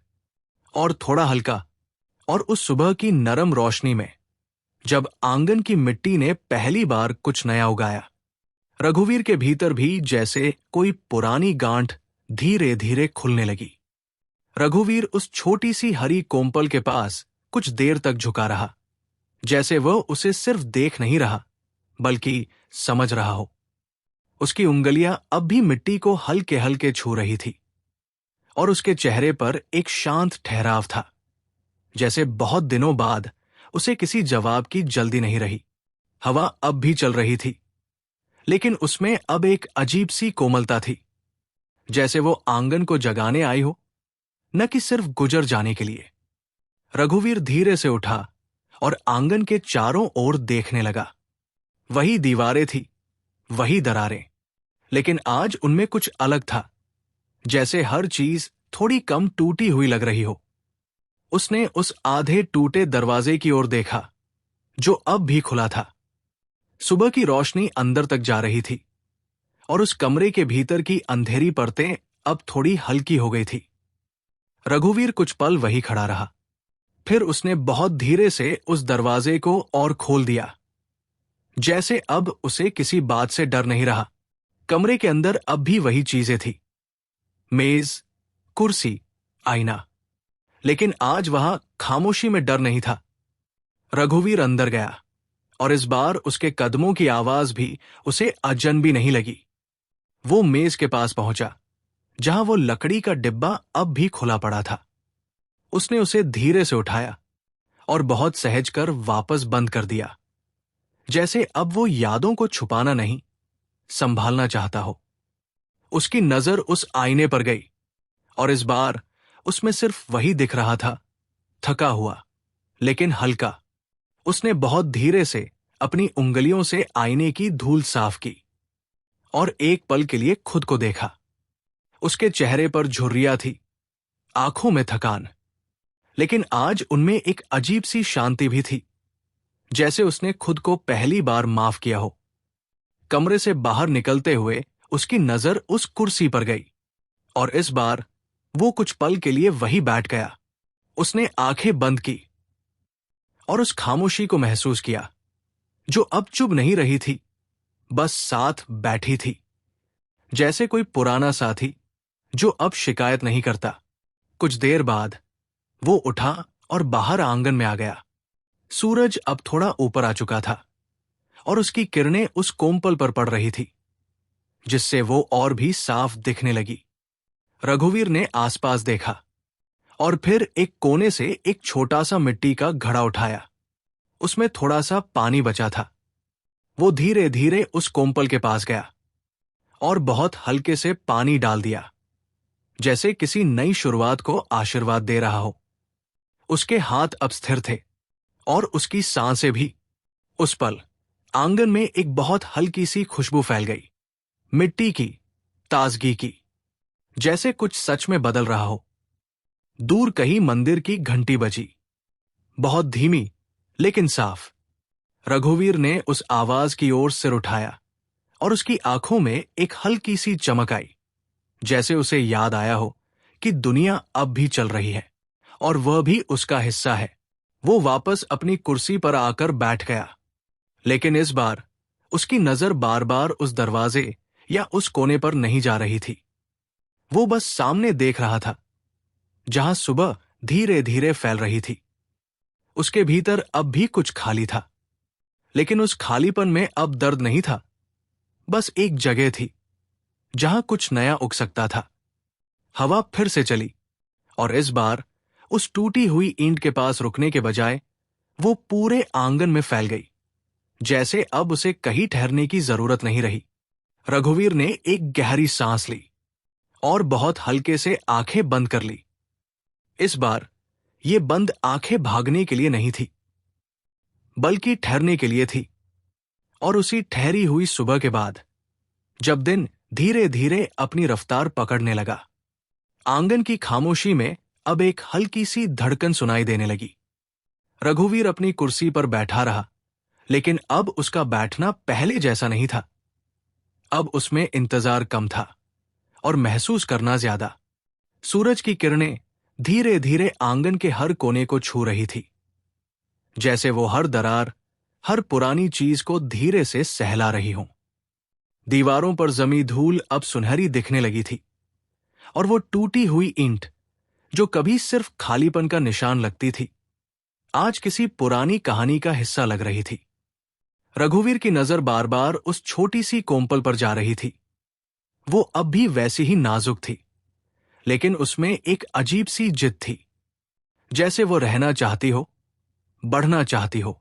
S1: और थोड़ा हल्का। और उस सुबह की नरम रोशनी में, जब आंगन की मिट्टी ने पहली बार कुछ नया उगाया, रघुवीर के भीतर भी जैसे कोई पुरानी गांठ धीरे धीरे खुलने लगी। रघुवीर उस छोटी सी हरी कोम्पल के पास कुछ देर तक झुका रहा, जैसे वह उसे सिर्फ देख नहीं रहा बल्कि समझ रहा हो। उसकी उंगलियां अब भी मिट्टी को हल्के हल्के छू रही थी और उसके चेहरे पर एक शांत ठहराव था, जैसे बहुत दिनों बाद उसे किसी जवाब की जल्दी नहीं रही। हवा अब भी चल रही थी, लेकिन उसमें अब एक अजीब सी कोमलता थी, जैसे वो आंगन को जगाने आई हो, न कि सिर्फ गुजर जाने के लिए। रघुवीर धीरे से उठा और आंगन के चारों ओर देखने लगा। वही दीवारें थी, वही दरारें, लेकिन आज उनमें कुछ अलग था, जैसे हर चीज थोड़ी कम टूटी हुई लग रही हो। उसने उस आधे टूटे दरवाजे की ओर देखा, जो अब भी खुला था। सुबह की रोशनी अंदर तक जा रही थी और उस कमरे के भीतर की अंधेरी परतें अब थोड़ी हल्की हो गई थी। रघुवीर कुछ पल वही खड़ा रहा, फिर उसने बहुत धीरे से उस दरवाजे को और खोल दिया, जैसे अब उसे किसी बात से डर नहीं रहा। कमरे के अंदर अब भी वही चीजें थी, मेज, कुर्सी, आईना, लेकिन आज वहां खामोशी में डर नहीं था। रघुवीर अंदर गया और इस बार उसके कदमों की आवाज भी उसे अजनबी नहीं लगी। वो मेज के पास पहुंचा, जहां वो लकड़ी का डिब्बा अब भी खुला पड़ा था। उसने उसे धीरे से उठाया और बहुत सहज कर वापस बंद कर दिया, जैसे अब वो यादों को छुपाना नहीं, संभालना चाहता हो। उसकी नजर उस आईने पर गई और इस बार उसमें सिर्फ वही दिख रहा था, थका हुआ लेकिन हल्का। उसने बहुत धीरे से अपनी उंगलियों से आईने की धूल साफ की और एक पल के लिए खुद को देखा। उसके चेहरे पर झुर्रियां थी, आंखों में थकान, लेकिन आज उनमें एक अजीब सी शांति भी थी, जैसे उसने खुद को पहली बार माफ किया हो। कमरे से बाहर निकलते हुए उसकी नजर उस कुर्सी पर गई और इस बार वो कुछ पल के लिए वही बैठ गया। उसने आंखें बंद की और उस खामोशी को महसूस किया, जो अब चुप नहीं रही थी, बस साथ बैठी थी, जैसे कोई पुराना साथी जो अब शिकायत नहीं करता। कुछ देर बाद वो उठा और बाहर आंगन में आ गया। सूरज अब थोड़ा ऊपर आ चुका था और उसकी किरणें उस कोम्पल पर पड़ रही थी, जिससे वो और भी साफ दिखने लगी। रघुवीर ने आसपास देखा और फिर एक कोने से एक छोटा सा मिट्टी का घड़ा उठाया। उसमें थोड़ा सा पानी बचा था। वो धीरे धीरे उस कोम्पल के पास गया और बहुत हल्के से पानी डाल दिया, जैसे किसी नई शुरुआत को आशीर्वाद दे रहा हो। उसके हाथ अब स्थिर थे और उसकी सांसें भी। उस पल आंगन में एक बहुत हल्की सी खुशबू फैल गई, मिट्टी की, ताजगी की, जैसे कुछ सच में बदल रहा हो। दूर कहीं मंदिर की घंटी बजी, बहुत धीमी लेकिन साफ। रघुवीर ने उस आवाज की ओर सिर उठाया और उसकी आंखों में एक हल्की सी चमक आई, जैसे उसे याद आया हो कि दुनिया अब भी चल रही है और वह भी उसका हिस्सा है। वो वापस अपनी कुर्सी पर आकर बैठ गया, लेकिन इस बार उसकी नजर बार बार उस दरवाजे या उस कोने पर नहीं जा रही थी। वो बस सामने देख रहा था, जहां सुबह धीरे धीरे फैल रही थी। उसके भीतर अब भी कुछ खाली था, लेकिन उस खालीपन में अब दर्द नहीं था, बस एक जगह थी जहां कुछ नया उग सकता था। हवा फिर से चली और इस बार उस टूटी हुई ईंट के पास रुकने के बजाय वो पूरे आंगन में फैल गई, जैसे अब उसे कहीं ठहरने की जरूरत नहीं रही। रघुवीर ने एक गहरी सांस ली और बहुत हल्के से आंखें बंद कर ली। इस बार ये बंद आंखें भागने के लिए नहीं थी, बल्कि ठहरने के लिए थी। और उसी ठहरी हुई सुबह के बाद, जब दिन धीरे धीरे अपनी रफ्तार पकड़ने लगा, आंगन की खामोशी में अब एक हल्की सी धड़कन सुनाई देने लगी। रघुवीर अपनी कुर्सी पर बैठा रहा, लेकिन अब उसका बैठना पहले जैसा नहीं था। अब उसमें इंतजार कम था और महसूस करना ज्यादा। सूरज की किरणें धीरे धीरे आंगन के हर कोने को छू रही थी, जैसे वो हर दरार, हर पुरानी चीज को धीरे से सहला रही हों। दीवारों पर जमी धूल अब सुनहरी दिखने लगी थी और वो टूटी हुई ईंट, जो कभी सिर्फ खालीपन का निशान लगती थी, आज किसी पुरानी कहानी का हिस्सा लग रही थी। रघुवीर की नजर बार बार उस छोटी सी कोम्पल पर जा रही थी। वो अब भी वैसी ही नाजुक थी, लेकिन उसमें एक अजीब सी जिद थी, जैसे वो रहना चाहती हो, बढ़ना चाहती हो।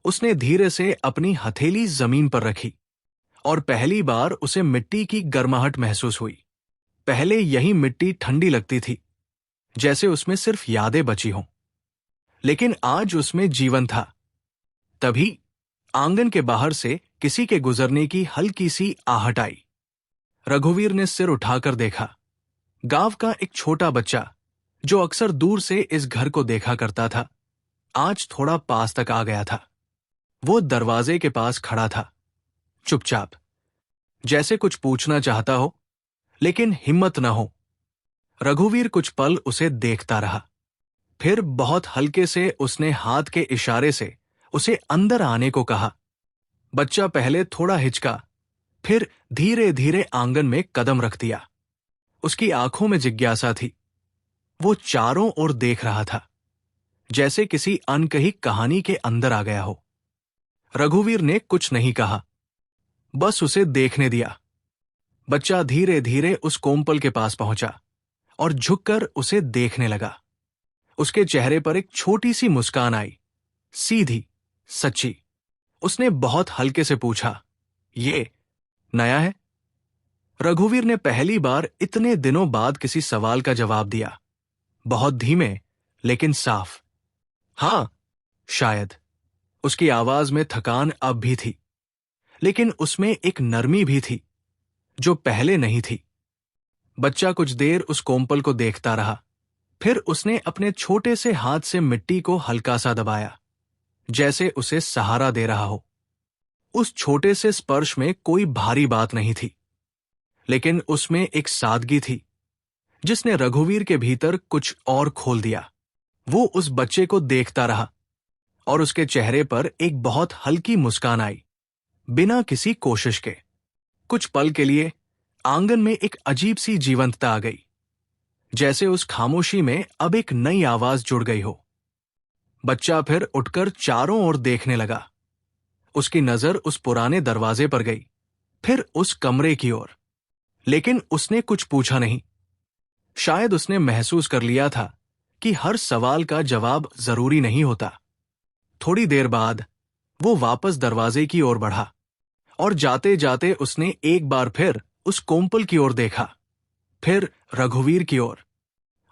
S1: उसने धीरे से अपनी हथेली जमीन पर रखी और पहली बार उसे मिट्टी की गर्माहट महसूस हुई। पहले यही मिट्टी ठंडी लगती थी, जैसे उसमें सिर्फ यादें बची हों, लेकिन आज उसमें जीवन था। तभी आंगन के बाहर से किसी के गुजरने की हल्की सी आहट आई। रघुवीर ने सिर उठाकर देखा। गांव का एक छोटा बच्चा, जो अक्सर दूर से इस घर को देखा करता था, आज थोड़ा पास तक आ गया था। वो दरवाजे के पास खड़ा था, चुपचाप, जैसे कुछ पूछना चाहता हो, लेकिन हिम्मत न हो। रघुवीर कुछ पल उसे देखता रहा, फिर बहुत हल्के से उसने हाथ के इशारे से उसे अंदर आने को कहा। बच्चा पहले थोड़ा हिचका, फिर धीरे धीरे आंगन में कदम रख दिया। उसकी आंखों में जिज्ञासा थी। वो चारों ओर देख रहा था, जैसे किसी अनकही कहानी के अंदर आ गया हो। रघुवीर ने कुछ नहीं कहा, बस उसे देखने दिया। बच्चा धीरे धीरे उस कोम्पल के पास पहुंचा और झुककर उसे देखने लगा। उसके चेहरे पर एक छोटी सी मुस्कान आई, सीधी, सच्ची। उसने बहुत हल्के से पूछा, ये नया है? रघुवीर ने पहली बार इतने दिनों बाद किसी सवाल का जवाब दिया, बहुत धीमे लेकिन साफ। हां, शायद। उसकी आवाज में थकान अब भी थी, लेकिन उसमें एक नरमी भी थी जो पहले नहीं थी। बच्चा कुछ देर उस कोम्पल को देखता रहा, फिर उसने अपने छोटे से हाथ से मिट्टी को हल्का सा दबाया, जैसे उसे सहारा दे रहा हो। उस छोटे से स्पर्श में कोई भारी बात नहीं थी, लेकिन उसमें एक सादगी थी जिसने रघुवीर के भीतर कुछ और खोल दिया। वो उस बच्चे को देखता रहा और उसके चेहरे पर एक बहुत हल्की मुस्कान आई, बिना किसी कोशिश के। कुछ पल के लिए आंगन में एक अजीब सी जीवंतता आ गई, जैसे उस खामोशी में अब एक नई आवाज जुड़ गई हो। बच्चा फिर उठकर चारों ओर देखने लगा। उसकी नजर उस पुराने दरवाजे पर गई, फिर उस कमरे की ओर, लेकिन उसने कुछ पूछा नहीं। शायद उसने महसूस कर लिया था कि हर सवाल का जवाब जरूरी नहीं होता। थोड़ी देर बाद वो वापस दरवाजे की ओर बढ़ा और जाते जाते उसने एक बार फिर उस कोम्पल की ओर देखा, फिर रघुवीर की ओर,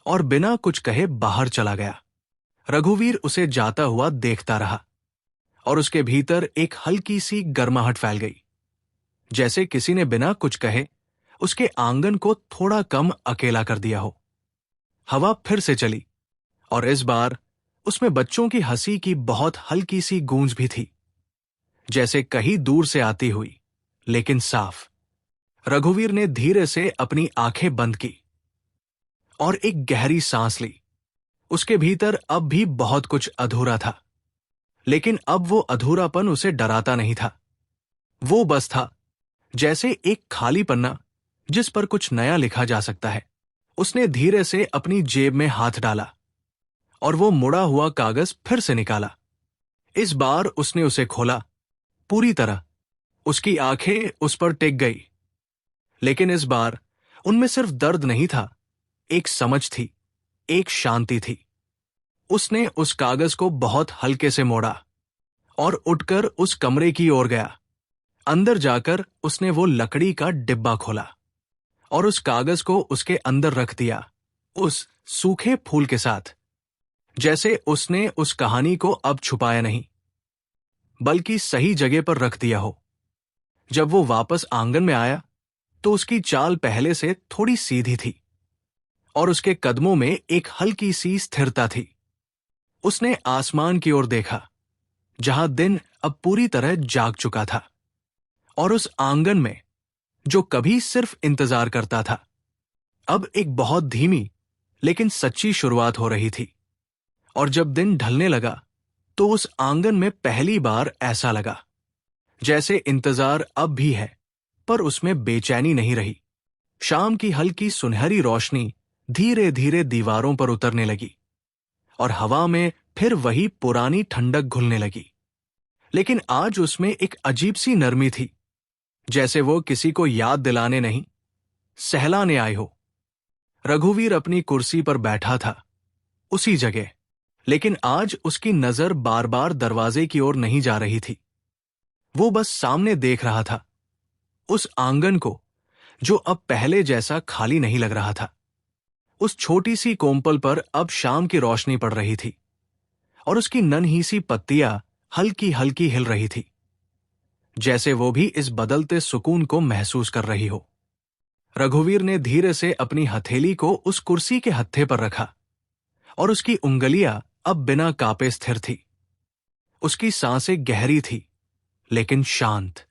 S1: और बिना कुछ कहे बाहर चला गया। रघुवीर उसे जाता हुआ देखता रहा और उसके भीतर एक हल्की सी गर्माहट फैल गई, जैसे किसी ने बिना कुछ कहे उसके आंगन को थोड़ा कम अकेला कर दिया हो। हवा फिर से चली और इस बार उसमें बच्चों की हंसी की बहुत हल्की सी गूंज भी थी, जैसे कहीं दूर से आती हुई, लेकिन साफ। रघुवीर ने धीरे से अपनी आंखें बंद की और एक गहरी सांस ली। उसके भीतर अब भी बहुत कुछ अधूरा था, लेकिन अब वो अधूरापन उसे डराता नहीं था। वो बस था जैसे एक खाली पन्ना जिस पर कुछ नया लिखा जा सकता है। उसने धीरे से अपनी जेब में हाथ डाला और वो मुड़ा हुआ कागज फिर से निकाला। इस बार उसने उसे खोला पूरी तरह। उसकी आंखें उस पर टिक गई, लेकिन इस बार उनमें सिर्फ दर्द नहीं था, एक समझ थी, एक शांति थी। उसने उस कागज को बहुत हल्के से मोड़ा और उठकर उस कमरे की ओर गया। अंदर जाकर उसने वो लकड़ी का डिब्बा खोला और उस कागज को उसके अंदर रख दिया, उस सूखे फूल के साथ, जैसे उसने उस कहानी को अब छुपाया नहीं, बल्कि सही जगह पर रख दिया हो। जब वो वापस आंगन में आया तो उसकी चाल पहले से थोड़ी सीधी थी और उसके कदमों में एक हल्की सी स्थिरता थी। उसने आसमान की ओर देखा, जहां दिन अब पूरी तरह जाग चुका था, और उस आंगन में जो कभी सिर्फ इंतजार करता था, अब एक बहुत धीमी लेकिन सच्ची शुरुआत हो रही थी। और जब दिन ढलने लगा तो उस आंगन में पहली बार ऐसा लगा जैसे इंतजार अब भी है, पर उसमें बेचैनी नहीं रही। शाम की हल्की सुनहरी रोशनी धीरे धीरे दीवारों पर उतरने लगी और हवा में फिर वही पुरानी ठंडक घुलने लगी, लेकिन आज उसमें एक अजीब सी नरमी थी, जैसे वो किसी को याद दिलाने नहीं, सहलाने आए हो। रघुवीर अपनी कुर्सी पर बैठा था, उसी जगह, लेकिन आज उसकी नजर बार बार दरवाजे की ओर नहीं जा रही थी। वो बस सामने देख रहा था, उस आंगन को जो अब पहले जैसा खाली नहीं लग रहा था। उस छोटी सी कोम्पल पर अब शाम की रोशनी पड़ रही थी और उसकी नन्ही सी पत्तियां हल्की हल्की हिल रही थी, जैसे वो भी इस बदलते सुकून को महसूस कर रही हो। रघुवीर ने धीरे से अपनी हथेली को उस कुर्सी के हत्थे पर रखा और उसकी उंगलियां अब बिना कांपे स्थिर थी। उसकी सांसें गहरी थी, लेकिन शांत,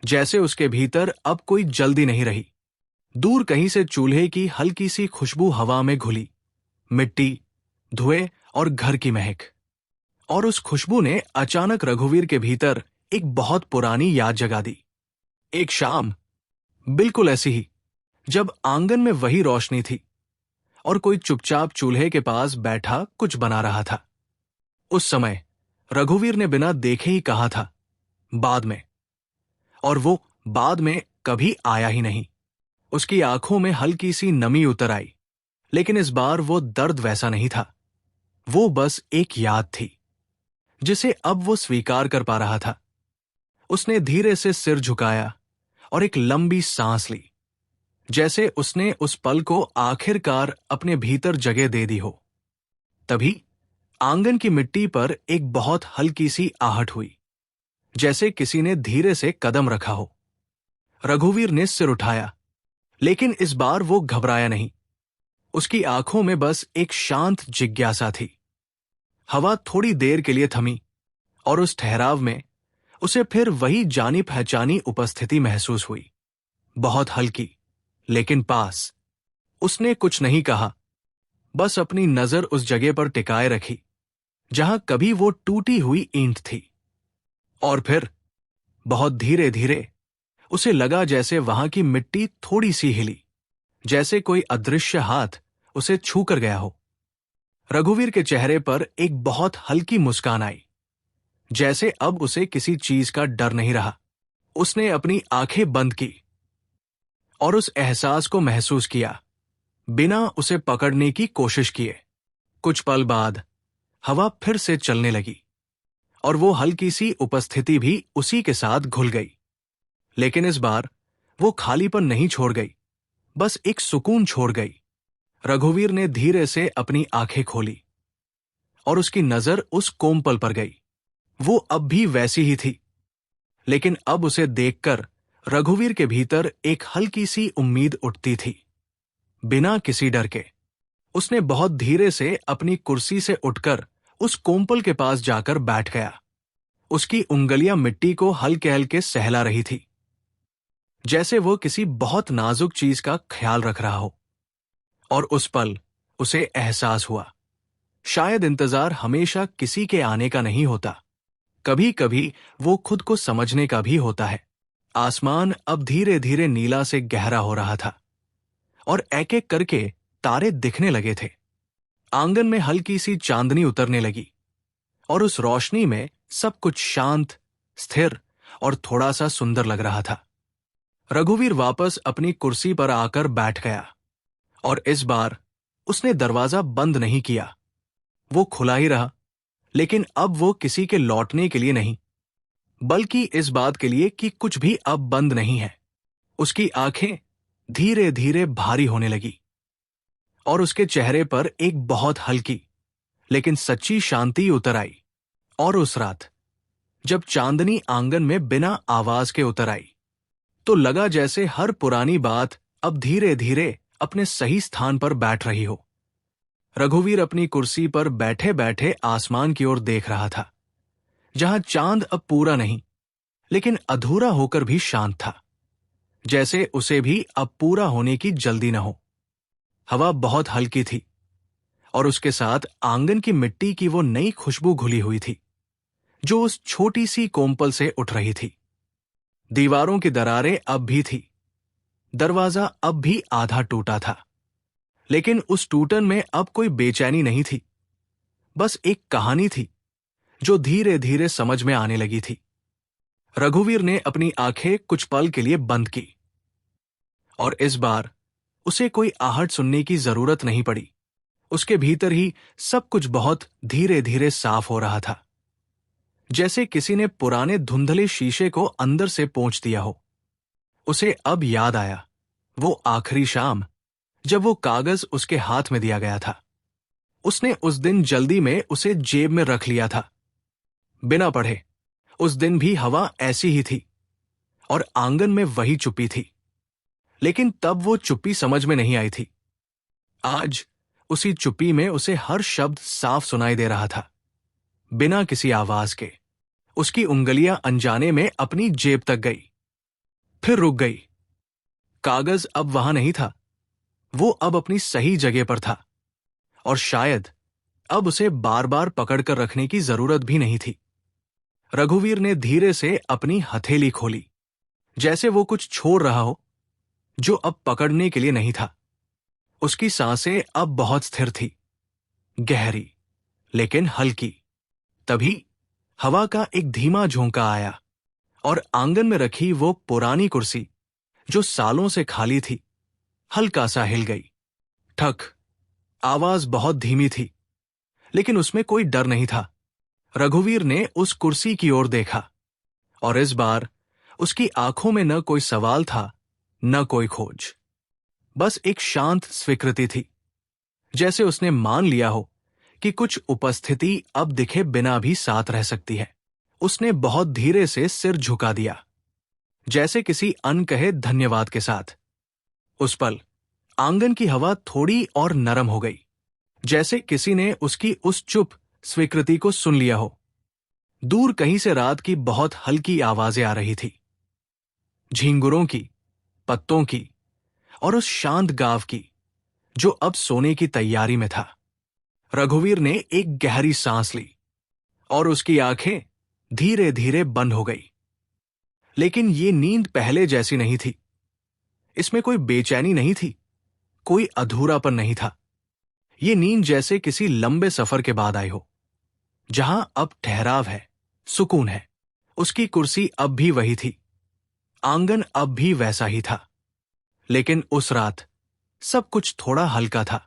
S1: जैसे उसके भीतर अब कोई जल्दी नहीं रही। दूर कहीं से चूल्हे की हल्की सी खुशबू हवा में घुली, मिट्टी, धुएं और घर की महक। और उस खुशबू ने अचानक रघुवीर के भीतर एक बहुत पुरानी याद जगा दी। एक शाम, बिल्कुल ऐसी ही, जब आंगन में वही रोशनी थी और कोई चुपचाप चूल्हे के पास बैठा कुछ बना रहा था। उस समय रघुवीर ने बिना देखे ही कहा था, बाद में, और वो बाद में कभी आया ही नहीं। उसकी आंखों में हल्की सी नमी उतर आई, लेकिन इस बार वो दर्द वैसा नहीं था। वो बस एक याद थी, जिसे अब वो स्वीकार कर पा रहा था। उसने धीरे से सिर झुकाया और एक लंबी सांस ली, जैसे उसने उस पल को आखिरकार अपने भीतर जगह दे दी हो। तभी आंगन की मिट्टी पर एक बहुत हल्की सी आहट हुई, जैसे किसी ने धीरे से कदम रखा हो। रघुवीर ने सिर उठाया, लेकिन इस बार वो घबराया नहीं। उसकी आंखों में बस एक शांत जिज्ञासा थी। हवा थोड़ी देर के लिए थमी और उस ठहराव में उसे फिर वही जानी पहचानी उपस्थिति महसूस हुई, बहुत हल्की, लेकिन पास। उसने कुछ नहीं कहा, बस अपनी नजर उस जगह पर टिकाए रखी जहां कभी वो टूटी हुई ईंट थी। और फिर बहुत धीरे धीरे उसे लगा जैसे वहां की मिट्टी थोड़ी सी हिली, जैसे कोई अदृश्य हाथ उसे छू कर गया हो। रघुवीर के चेहरे पर एक बहुत हल्की मुस्कान आई, जैसे अब उसे किसी चीज का डर नहीं रहा। उसने अपनी आंखें बंद की और उस एहसास को महसूस किया, बिना उसे पकड़ने की कोशिश किए। कुछ पल बाद हवा फिर से चलने लगी और वो हल्की सी उपस्थिति भी उसी के साथ घुल गई। लेकिन इस बार वो खालीपन नहीं छोड़ गई, बस एक सुकून छोड़ गई। रघुवीर ने धीरे से अपनी आंखें खोली और उसकी नजर उस कोमपल पर गई। वो अब भी वैसी ही थी, लेकिन अब उसे देखकर रघुवीर के भीतर एक हल्की सी उम्मीद उठती थी। बिना किसी डर के उसने बहुत धीरे से अपनी कुर्सी से उठकर उस कोमपल के पास जाकर बैठ गया। उसकी उंगलियां मिट्टी को हल्के हल्के सहला रही थी, जैसे वो किसी बहुत नाजुक चीज का ख्याल रख रहा हो। और उस पल उसे एहसास हुआ, शायद इंतजार हमेशा किसी के आने का नहीं होता, कभी कभी वो खुद को समझने का भी होता है। आसमान अब धीरे धीरे नीला से गहरा हो रहा था और एक एक करके तारे दिखने लगे थे। आंगन में हल्की सी चांदनी उतरने लगी और उस रोशनी में सब कुछ शांत, स्थिर और थोड़ा सा सुंदर लग रहा था। रघुवीर वापस अपनी कुर्सी पर आकर बैठ गया और इस बार उसने दरवाजा बंद नहीं किया। वो खुला ही रहा, लेकिन अब वो किसी के लौटने के लिए नहीं, बल्कि इस बात के लिए कि कुछ भी अब बंद नहीं है। उसकी आंखें धीरे धीरे भारी होने लगी और उसके चेहरे पर एक बहुत हल्की लेकिन सच्ची शांति उतर आई। और उस रात जब चांदनी आंगन में बिना आवाज के उतर आई, तो लगा जैसे हर पुरानी बात अब धीरे धीरे अपने सही स्थान पर बैठ रही हो। रघुवीर अपनी कुर्सी पर बैठे बैठे आसमान की ओर देख रहा था, जहां चांद अब पूरा नहीं लेकिन अधूरा होकर भी शांत था, जैसे उसे भी अब पूरा होने की जल्दी न हो। हवा बहुत हल्की थी और उसके साथ आंगन की मिट्टी की वो नई खुशबू घुली हुई थी, जो उस छोटी सी कोमपल से उठ रही थी। दीवारों की दरारें अब भी थी, दरवाजा अब भी आधा टूटा था, लेकिन उस टूटन में अब कोई बेचैनी नहीं थी, बस एक कहानी थी जो धीरे धीरे समझ में आने लगी थी। रघुवीर ने अपनी आंखें कुछ पल के लिए बंद की और इस बार उसे कोई आहट सुनने की जरूरत नहीं पड़ी। उसके भीतर ही सब कुछ बहुत धीरे धीरे साफ हो रहा था, जैसे किसी ने पुराने धुंधले शीशे को अंदर से पोंछ दिया हो। उसे अब याद आया वो आखिरी शाम जब वो कागज उसके हाथ में दिया गया था। उसने उस दिन जल्दी में उसे जेब में रख लिया था, बिना पढ़े। उस दिन भी हवा ऐसी ही थी और आंगन में वही चुप्पी थी, लेकिन तब वो चुप्पी समझ में नहीं आई थी। आज उसी चुप्पी में उसे हर शब्द साफ सुनाई दे रहा था, बिना किसी आवाज के। उसकी उंगलियां अनजाने में अपनी जेब तक गई, फिर रुक गई। कागज अब वहां नहीं था, वो अब अपनी सही जगह पर था और शायद अब उसे बार बार पकड़कर रखने की जरूरत भी नहीं थी। रघुवीर ने धीरे से अपनी हथेली खोली, जैसे वो कुछ छोड़ रहा हो जो अब पकड़ने के लिए नहीं था। उसकी सांसें अब बहुत स्थिर थी, गहरी लेकिन हल्की। तभी हवा का एक धीमा झोंका आया और आंगन में रखी वो पुरानी कुर्सी जो सालों से खाली थी, हल्का सा हिल गई। ठक। आवाज बहुत धीमी थी, लेकिन उसमें कोई डर नहीं था। रघुवीर ने उस कुर्सी की ओर देखा और इस बार उसकी आंखों में न कोई सवाल था, न कोई खोज, बस एक शांत स्वीकृति थी, जैसे उसने मान लिया हो कि कुछ उपस्थिति अब दिखे बिना भी साथ रह सकती है। उसने बहुत धीरे से सिर झुका दिया, जैसे किसी अनकहे धन्यवाद के साथ। उस पल आंगन की हवा थोड़ी और नरम हो गई, जैसे किसी ने उसकी उस चुप स्वीकृति को सुन लिया हो। दूर कहीं से रात की बहुत हल्की आवाजें आ रही थी, झींगुरों की, पत्तों की और उस शांत गांव की जो अब सोने की तैयारी में था। रघुवीर ने एक गहरी सांस ली और उसकी आंखें धीरे धीरे बंद हो गई। लेकिन ये नींद पहले जैसी नहीं थी। इसमें कोई बेचैनी नहीं थी, कोई अधूरापन नहीं था। ये नींद जैसे किसी लंबे सफर के बाद आई हो, जहां अब ठहराव है, सुकून है। उसकी कुर्सी अब भी वही थी, आंगन अब भी वैसा ही था, लेकिन उस रात सब कुछ थोड़ा हल्का था।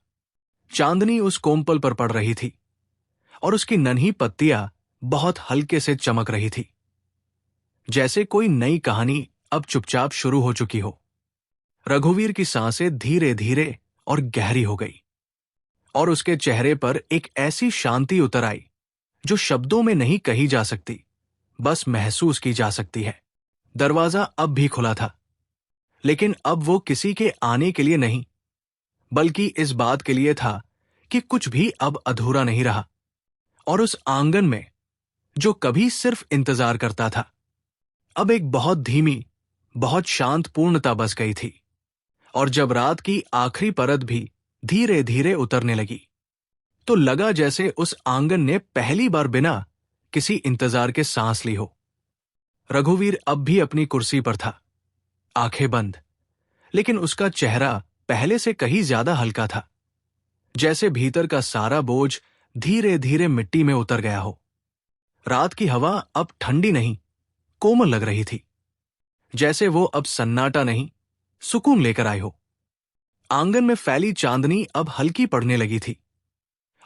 S1: चांदनी उस कोमपल पर पड़ रही थी और उसकी नन्ही पत्तियां बहुत हल्के से चमक रही थी, जैसे कोई नई कहानी अब चुपचाप शुरू हो चुकी हो। रघुवीर की सांसें धीरे धीरे और गहरी हो गई, और उसके चेहरे पर एक ऐसी शांति उतर आई जो शब्दों में नहीं कही जा सकती, बस महसूस की जा सकती है। दरवाजा अब भी खुला था, लेकिन अब वो किसी के आने के लिए नहीं, बल्कि इस बात के लिए था कि कुछ भी अब अधूरा नहीं रहा। और उस आंगन में, जो कभी सिर्फ इंतजार करता था, अब एक बहुत धीमी, बहुत शांत पूर्णता बस गई थी। और जब रात की आखिरी परत भी धीरे धीरे उतरने लगी, तो लगा जैसे उस आंगन ने पहली बार बिना किसी इंतजार के सांस ली हो। रघुवीर अब भी अपनी कुर्सी पर था, आंखें बंद, लेकिन उसका चेहरा पहले से कहीं ज्यादा हल्का था, जैसे भीतर का सारा बोझ धीरे धीरे मिट्टी में उतर गया हो। रात की हवा अब ठंडी नहीं, कोमल लग रही थी, जैसे वो अब सन्नाटा नहीं, सुकून लेकर आई हो। आंगन में फैली चांदनी अब हल्की पड़ने लगी थी,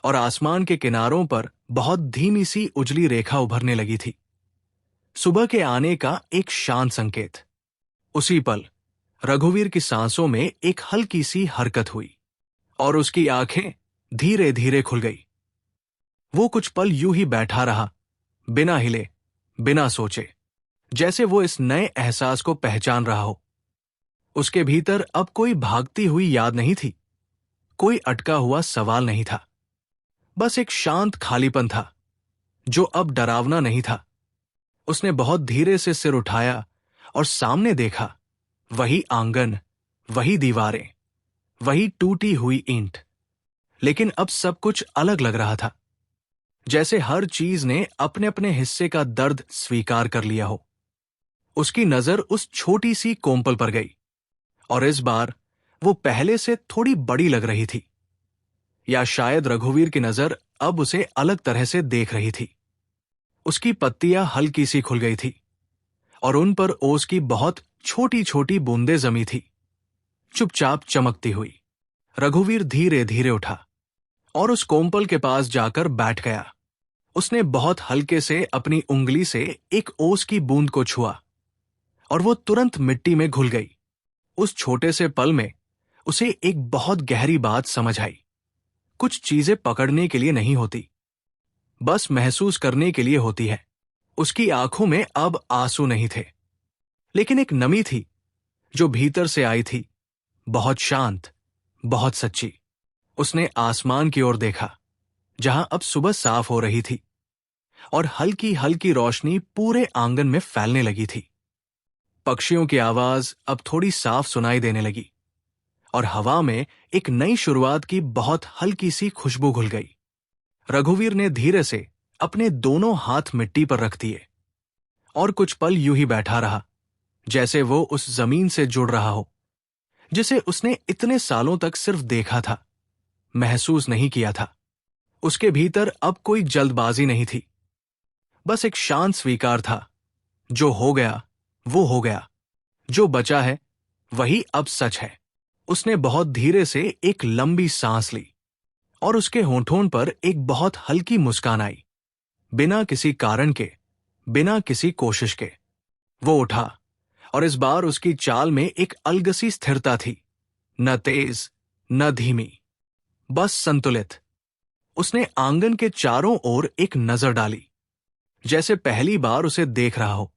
S1: और आसमान के किनारों पर बहुत धीमी सी उजली रेखा उभरने लगी थी, सुबह के आने का एक शांत संकेत। उसी पल रघुवीर की सांसों में एक हल्की सी हरकत हुई, और उसकी आंखें धीरे धीरे खुल गई। वो कुछ पल यूं ही बैठा रहा, बिना हिले, बिना सोचे, जैसे वो इस नए एहसास को पहचान रहा हो। उसके भीतर अब कोई भागती हुई याद नहीं थी, कोई अटका हुआ सवाल नहीं था, बस एक शांत खालीपन था, जो अब डरावना नहीं था। उसने बहुत धीरे से सिर उठाया और सामने देखा। वही आंगन, वही दीवारें, वही टूटी हुई ईंट, लेकिन अब सब कुछ अलग लग रहा था, जैसे हर चीज ने अपने अपने हिस्से का दर्द स्वीकार कर लिया हो। उसकी नजर उस छोटी सी कोम्पल पर गई, और इस बार वो पहले से थोड़ी बड़ी लग रही थी, या शायद रघुवीर की नजर अब उसे अलग तरह से देख रही थी। उसकी पत्तियां हल्की सी खुल गई थी, और उन पर ओस की बहुत छोटी छोटी बूंदें जमी थी, चुपचाप चमकती हुई। रघुवीर धीरे धीरे उठा और उस कोम्पल के पास जाकर बैठ गया। उसने बहुत हल्के से अपनी उंगली से एक ओस की बूंद को छुआ, और वो तुरंत मिट्टी में घुल गई। उस छोटे से पल में उसे एक बहुत गहरी बात समझ आई। कुछ चीजें पकड़ने के लिए नहीं होती, बस महसूस करने के लिए होती है। उसकी आंखों में अब आंसू नहीं थे, लेकिन एक नमी थी जो भीतर से आई थी, बहुत शांत, बहुत सच्ची। उसने आसमान की ओर देखा, जहां अब सुबह साफ हो रही थी, और हल्की हल्की रोशनी पूरे आंगन में फैलने लगी थी। पक्षियों की आवाज अब थोड़ी साफ सुनाई देने लगी, और हवा में एक नई शुरुआत की बहुत हल्की सी खुशबू घुल गई। रघुवीर ने धीरे से अपने दोनों हाथ मिट्टी पर रख दिए, और कुछ पल यूं ही बैठा रहा, जैसे वो उस जमीन से जुड़ रहा हो, जिसे उसने इतने सालों तक सिर्फ देखा था, महसूस नहीं किया था। उसके भीतर अब कोई जल्दबाजी नहीं थी, बस एक शांत स्वीकार था। जो हो गया वो हो गया, जो बचा है वही अब सच है। उसने बहुत धीरे से एक लंबी सांस ली, और उसके होंठों पर एक बहुत हल्की मुस्कान आई, बिना किसी कारण के, बिना किसी कोशिश के। वो उठा, और इस बार उसकी चाल में एक अलगसी स्थिरता थी, न तेज न धीमी, बस संतुलित। उसने आंगन के चारों ओर एक नजर डाली, जैसे पहली बार उसे देख रहा हो।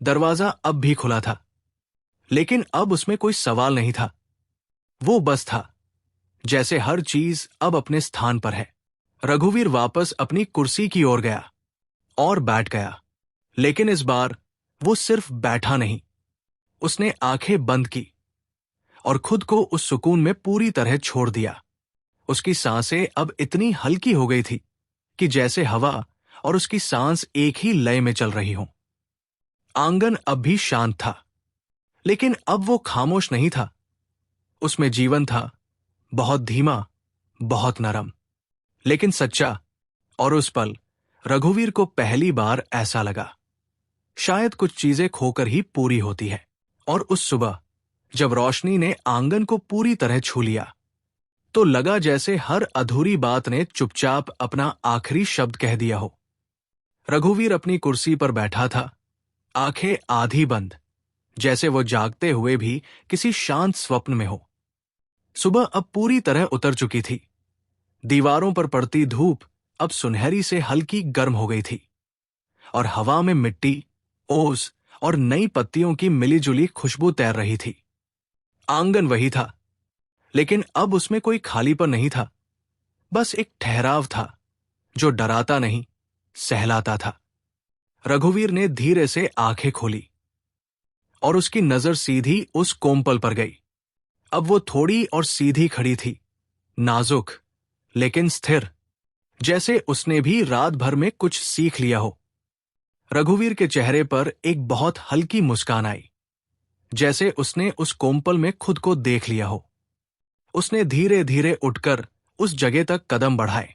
S1: दरवाजा अब भी खुला था, लेकिन अब उसमें कोई सवाल नहीं था। वो बस था, जैसे हर चीज अब अपने स्थान पर है। रघुवीर वापस अपनी कुर्सी की ओर गया और बैठ गया, लेकिन इस बार वो सिर्फ बैठा नहीं, उसने आंखें बंद की और खुद को उस सुकून में पूरी तरह छोड़ दिया। उसकी सांसें अब इतनी हल्की हो गई थी कि जैसे हवा और उसकी सांस एक ही लय में चल रही हों। आंगन अब भी शांत था, लेकिन अब वो खामोश नहीं था। उसमें जीवन था, बहुत धीमा, बहुत नरम, लेकिन सच्चा। और उस पल रघुवीर को पहली बार ऐसा लगा, शायद कुछ चीजें खोकर ही पूरी होती है। और उस सुबह जब रोशनी ने आंगन को पूरी तरह छू लिया, तो लगा जैसे हर अधूरी बात ने चुपचाप अपना आखिरी शब्द कह दिया हो। रघुवीर अपनी कुर्सी पर बैठा था, आंखें आधी बंद, जैसे वो जागते हुए भी किसी शांत स्वप्न में हो। सुबह अब पूरी तरह उतर चुकी थी। दीवारों पर पड़ती धूप अब सुनहरी से हल्की गर्म हो गई थी और हवा में मिट्टी, ओस और नई पत्तियों की मिलीजुली खुशबू तैर रही थी। आंगन वही था, लेकिन अब उसमें कोई खालीपन नहीं था। बस एक ठहराव था जो डराता नहीं, सहलाता था। रघुवीर ने धीरे से आंखें खोली और उसकी नजर सीधी उस कोमपल पर गई। अब वो थोड़ी और सीधी खड़ी थी, नाजुक लेकिन स्थिर, जैसे उसने भी रात भर में कुछ सीख लिया हो। रघुवीर के चेहरे पर एक बहुत हल्की मुस्कान आई, जैसे उसने उस कोमपल में खुद को देख लिया हो। उसने धीरे धीरे उठकर उस जगह तक कदम बढ़ाए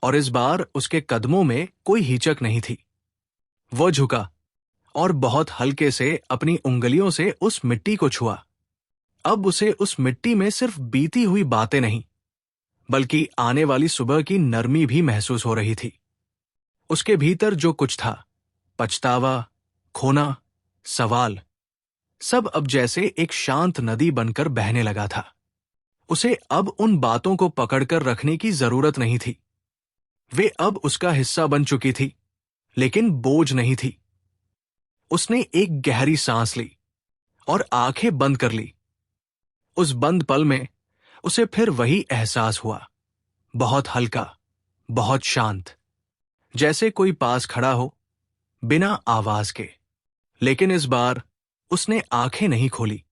S1: और इस बार उसके कदमों में कोई हिचक नहीं थी। वो झुका और बहुत हल्के से अपनी उंगलियों से उस मिट्टी को छुआ। अब उसे उस मिट्टी में सिर्फ बीती हुई बातें नहीं, बल्कि आने वाली सुबह की नरमी भी महसूस हो रही थी। उसके भीतर जो कुछ था, पछतावा, खोना, सवाल, सब अब जैसे एक शांत नदी बनकर बहने लगा था। उसे अब उन बातों को पकड़कर रखने की जरूरत नहीं थी। वे अब उसका हिस्सा बन चुकी थी, लेकिन बोझ नहीं थी। उसने एक गहरी सांस ली और आंखें बंद कर ली। उस बंद पल में उसे फिर वही एहसास हुआ, बहुत हल्का, बहुत शांत, जैसे कोई पास खड़ा हो, बिना आवाज के। लेकिन इस बार उसने आंखें नहीं खोली।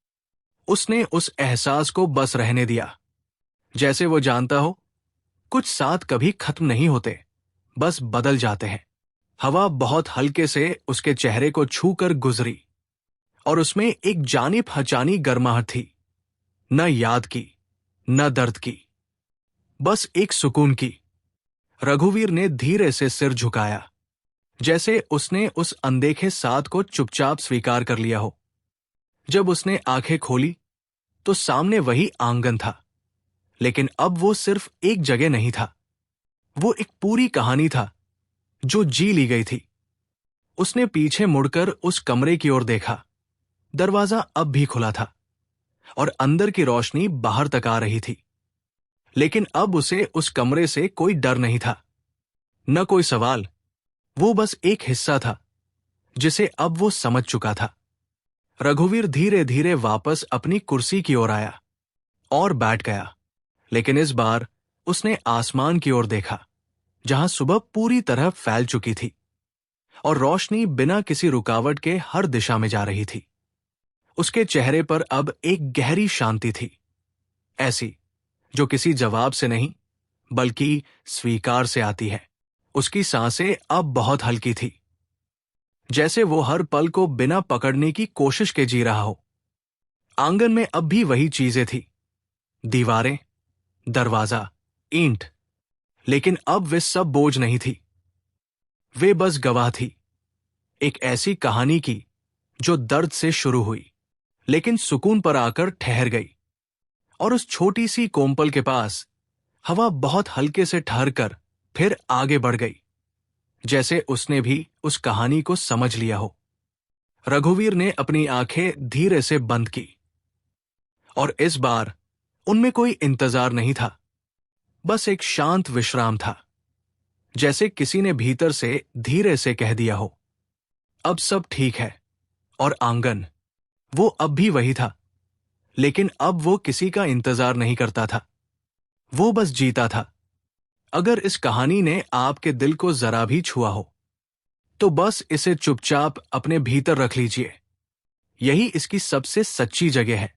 S1: उसने उस एहसास को बस रहने दिया, जैसे वो जानता हो, कुछ साथ कभी खत्म नहीं होते, बस बदल जाते हैं। हवा बहुत हल्के से उसके चेहरे को छूकर गुजरी और उसमें एक जानी पहचानी गर्माहट थी, न याद की, न दर्द की, बस एक सुकून की। रघुवीर ने धीरे से सिर झुकाया, जैसे उसने उस अनदेखे साथ को चुपचाप स्वीकार कर लिया हो। जब उसने आंखें खोली तो सामने वही आंगन था, लेकिन अब वो सिर्फ एक जगह नहीं था, वो एक पूरी कहानी था जो जी ली गई थी। उसने पीछे मुड़कर उस कमरे की ओर देखा। दरवाजा अब भी खुला था और अंदर की रोशनी बाहर तक आ रही थी। लेकिन अब उसे उस कमरे से कोई डर नहीं था, न कोई सवाल। वो बस एक हिस्सा था जिसे अब वो समझ चुका था। रघुवीर धीरे धीरे वापस अपनी कुर्सी की ओर आया और बैठ गया, लेकिन इस बार उसने आसमान की ओर देखा, जहां सुबह पूरी तरह फैल चुकी थी और रोशनी बिना किसी रुकावट के हर दिशा में जा रही थी। उसके चेहरे पर अब एक गहरी शांति थी, ऐसी जो किसी जवाब से नहीं, बल्कि स्वीकार से आती है। उसकी सांसें अब बहुत हल्की थी, जैसे वो हर पल को बिना पकड़ने की कोशिश के जी रहा हो। आंगन में अब भी वही चीजें थी, दीवारें, दरवाजा, ईंट, लेकिन अब वे सब बोझ नहीं थी। वे बस गवाह थी, एक ऐसी कहानी की जो दर्द से शुरू हुई, लेकिन सुकून पर आकर ठहर गई। और उस छोटी सी कोमपल के पास हवा बहुत हल्के से ठहरकर फिर आगे बढ़ गई, जैसे उसने भी उस कहानी को समझ लिया हो। रघुवीर ने अपनी आंखें धीरे से बंद की और इस बार उनमें कोई इंतजार नहीं था, बस एक शांत विश्राम था, जैसे किसी ने भीतर से धीरे से कह दिया हो, अब सब ठीक है। और आंगन, वो अब भी वही था, लेकिन अब वो किसी का इंतजार नहीं करता था, वो बस जीता था। अगर इस कहानी ने आपके दिल को जरा भी छुआ हो, तो बस इसे चुपचाप अपने भीतर रख लीजिए। यही इसकी सबसे सच्ची जगह है।